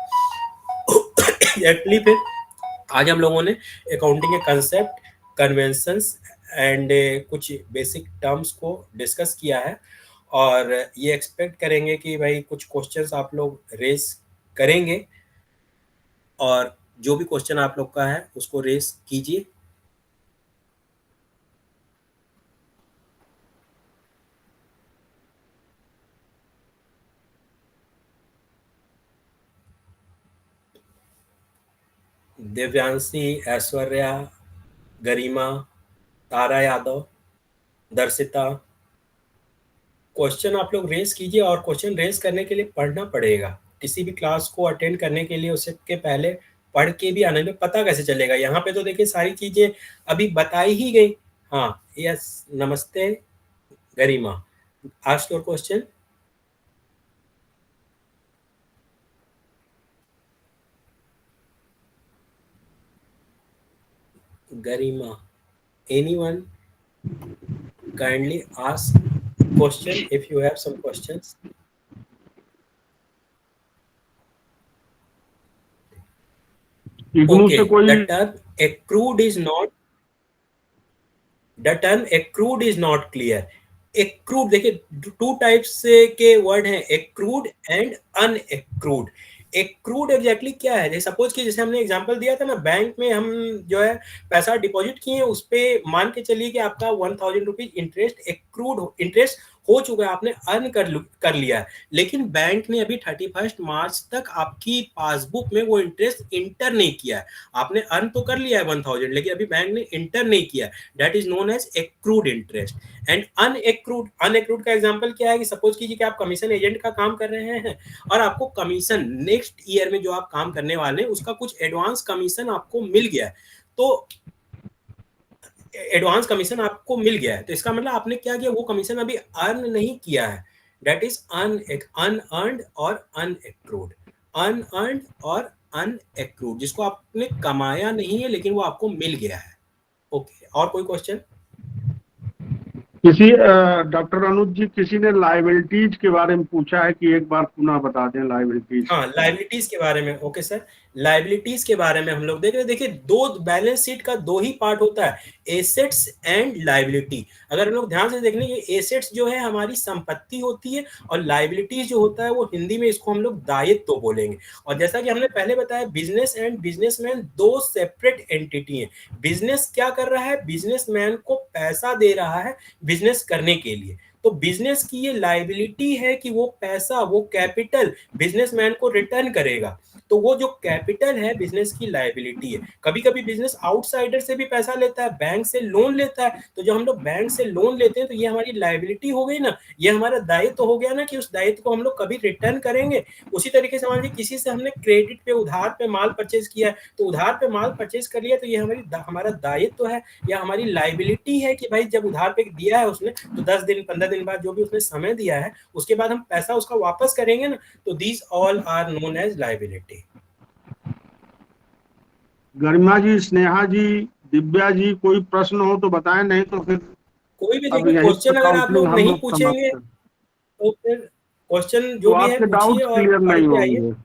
एक्चुअली फिर आज हम लोगों ने अकाउंटिंग के कंसेप्ट, कन्वेंशंस एंड कुछ बेसिक टर्म्स को डिस्कस किया है। और ये एक्सपेक्ट करेंगे कि भाई कुछ क्वेश्चंस आप लोग रेस करेंगे, और जो भी क्वेश्चन आप लोग का है उसको रेस कीजिए। दिव्यांशी, ऐश्वर्या, गरिमा, तारा यादव, दर्शिता, क्वेश्चन आप लोग रेस कीजिए। और क्वेश्चन रेस करने के लिए पढ़ना पड़ेगा। किसी भी क्लास को अटेंड करने के लिए उससे के पहले पढ़ के भी आने में, पता कैसे चलेगा? यहाँ पे तो देखिए सारी चीजें अभी बताई ही गई। हाँ, यस, नमस्ते Garima, ask your question. Garima, anyone kindly ask question if you have some questions. IGNOU से Okay, कोई the term accrued is not, the term accrued is not clear. Accrued, देखिए 2 टाइप्स के वर्ड हैं, accrued and unaccrued. Accrued exactly क्या है? Suppose कि जैसे हमने एग्जांपल दिया था ना, बैंक में हम जो है पैसा डिपॉजिट किए, उस पे मान के चलिए कि आपका 1000 रुपीज इंटरेस्ट एक्रूड इंटरेस्ट हो चुका है, आपने अर्न कर लिया है, लेकिन बैंक ने अभी 31 मार्च तक आपकी पासबुक में वो इंटरेस्ट इंटर नहीं किया है। आपने अर्न तो कर लिया है 1000, लेकिन अभी बैंक ने इंटर नहीं किया है। That is known as accrued interest. And unaccrued का एग्जांपल क्या है कि सपोज कीजिए कि आप कमीशन एजेंट का काम कर रहे हैं और आपको कमीशन नेक्स्ट ईयर में जो आप काम करने वाले हैं उसका कुछ एडवांस कमीशन आपको मिल गया है। तो एडवांस कमीशन आपको मिल गया है, तो इसका मतलब आपने क्या किया, वो कमीशन अभी अर्न नहीं किया है। दैट इज अनअर्न्ड और अनएक्रूड। अनअर्न्ड और अनएक्रूड, जिसको आपने कमाया नहीं है लेकिन वो आपको मिल गया है। ओके, और कोई क्वेश्चन? किसी डॉक्टर अनुज जी, किसी ने लाइबिलिटीज के बारे में पूछा है कि एक बार पुनः बता दें लाइबिलिटीज। हाँ, लाइबिलिटीज के बारे में। ओके सर, लाइबिलिटीज के बारे में हम लोग देख रहे हैं। देखिए, दो बैलेंस शीट का दो ही पार्ट होता है, एसेट्स एंड लाइबिलिटी। अगर हम लोग ध्यान से देख लें, ये एसेट्स जो है हमारी संपत्ति होती है, और लाइबिलिटीज जो होता है वो हिंदी में इसको हम लोग दायित्व बोलेंगे। और जैसा कि हमने पहले बताया, बिजनेस एंड बिजनेसमैन दो सेपरेट एंटिटी हैं। बिजनेस क्या कर रहा है? बिजनेसमैन को पैसा दे रहा है बिजनेस करने के लिए। तो बिजनेस की ये लाइबिलिटी है कि वो पैसा, वो कैपिटल बिजनेसमैन को रिटर्न करेगा। तो वो जो कैपिटल है बिजनेस की लाइबिलिटी है। कभी कभी बिजनेस आउटसाइडर से भी पैसा लेता है, बैंक से लोन लेता है। तो जब हम लोग बैंक से लोन लेते हैं तो ये हमारी लाइबिलिटी हो गई ना, ये हमारा दायित्व तो हो गया ना कि उस दायित्व को हम लोग कभी रिटर्न करेंगे। उसी तरीके से मान लीजिए किसी से हमने क्रेडिट पे, उधार पे माल परचेज किया है, तो उधार पे माल परचेज कर लिया, तो ये हमारा दायित्व है या हमारी लाइबिलिटी है कि भाई जब उधार पे दिया है उसने, तो 10 दिन 15 दिन बाद जो भी उसने समय दिया है उसके बाद हम पैसा उसका वापस करेंगे ना। तो these all are known as liability. Garima ji, Sneha ji, Divya ji, कोई प्रश्न हो तो बताएं, नहीं तो फिर कोई भी अब देखिए यहीं क्वेश्चन पर अगर आप काउंसलिंग लोग हम नहीं लोग पूछेंगे समाप्त करें। तो फिर क्वेश्चन तो जो भी है आपके पूछिए डाउट्स और क्लियर पढ़ नहीं के आइए। होंगे।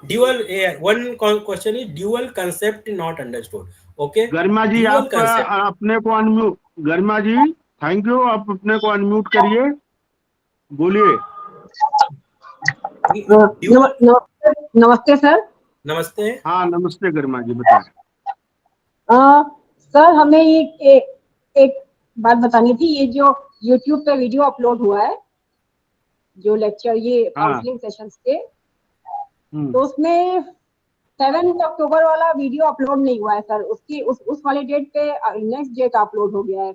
Dual, one question is dual concept not understood. Okay, Garima ji, dual आप concept. अपने को unmute, Garima ji thank you, आप अपने को अनम्यूट करिए, बोलिए। Dual, नमस्ते सर। नमस्ते। हाँ नमस्ते गरिमा जी, बताएं। सर हमें एक बात बतानी थी। ये जो YouTube पे वीडियो अपलोड हुआ है, जो लेक्चर, ये हाँ। काउंसलिंग सेशंस के, तो उसमें 7 अक्टूबर वाला वीडियो अपलोड नहीं हुआ है सर। उसकी उस वाले डेट पे नेक्स्ट डेट अपलोड हो गया है।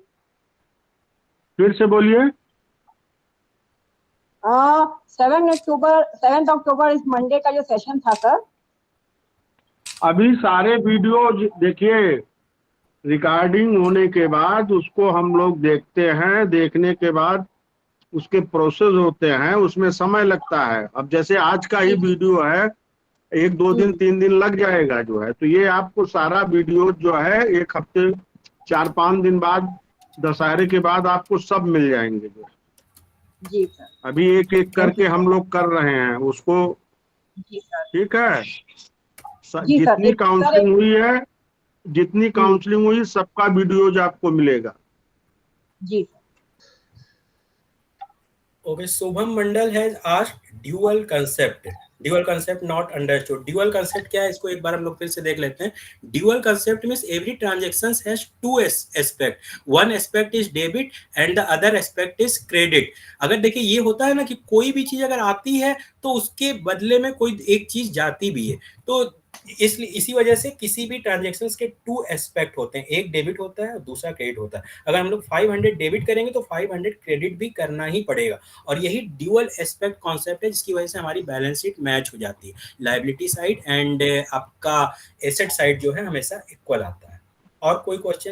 फिर से बोलिए। 7 अक्टूबर इस मंडे का जो सेशन था सर, अभी सारे वीडियो देखिए, रिकॉर्डिंग होने के बाद उसको हम लोग देखते हैं, देखने के बाद उसके प्रोसेस होते हैं, उसमें समय लगता है। अब जैसे आज का ही वीडियो है, 1-2 दिन 3 दिन लग जाएगा जो है, तो ये आपको सारा वीडियो जो है 1 हफ्ते 4-5 दिन बाद, दशहरे के बाद आपको सब मिल जाएंगे जो। जी सर। अभी एक एक करके हम लोग कर रहे हैं उसको। जी सर। ठीक है, जी सर। जितनी काउंसलिंग हुई है, जितनी काउंसलिंग हुई सबका वीडियोज आपको मिलेगा। जी sir. Okay, Shubham Mandal has asked dual concept. Dual concept not understood. Dual concept क्या है, इसको एक बार हम लोग फिर से देख लेते हैं। Dual concept means every transaction has two aspect. One aspect is debit and the other aspect is credit. अगर देखिए ये होता है ना कि कोई भी चीज अगर आती है तो उसके बदले में कोई एक चीज जाती भी है। तो इसलिए इसी वजह से किसी भी ट्रांजेक्शन्स के 2 एस्पेक्ट होते हैं, एक डेबिट होता है और दूसरा क्रेडिट होता है। अगर हम लोग 500 डेबिट करेंगे तो 500 क्रेडिट भी करना ही पड़ेगा। और यही ड्यूअल एस्पेक्ट कॉन्सेप्ट है जिसकी वजह से हमारी बैलेंस शीट मैच हो जाती है। लायबिलिटी साइड एंड आपका एसेट साइड जो है हमेशा इक्वल आता है। और कोई क्वेश्चन?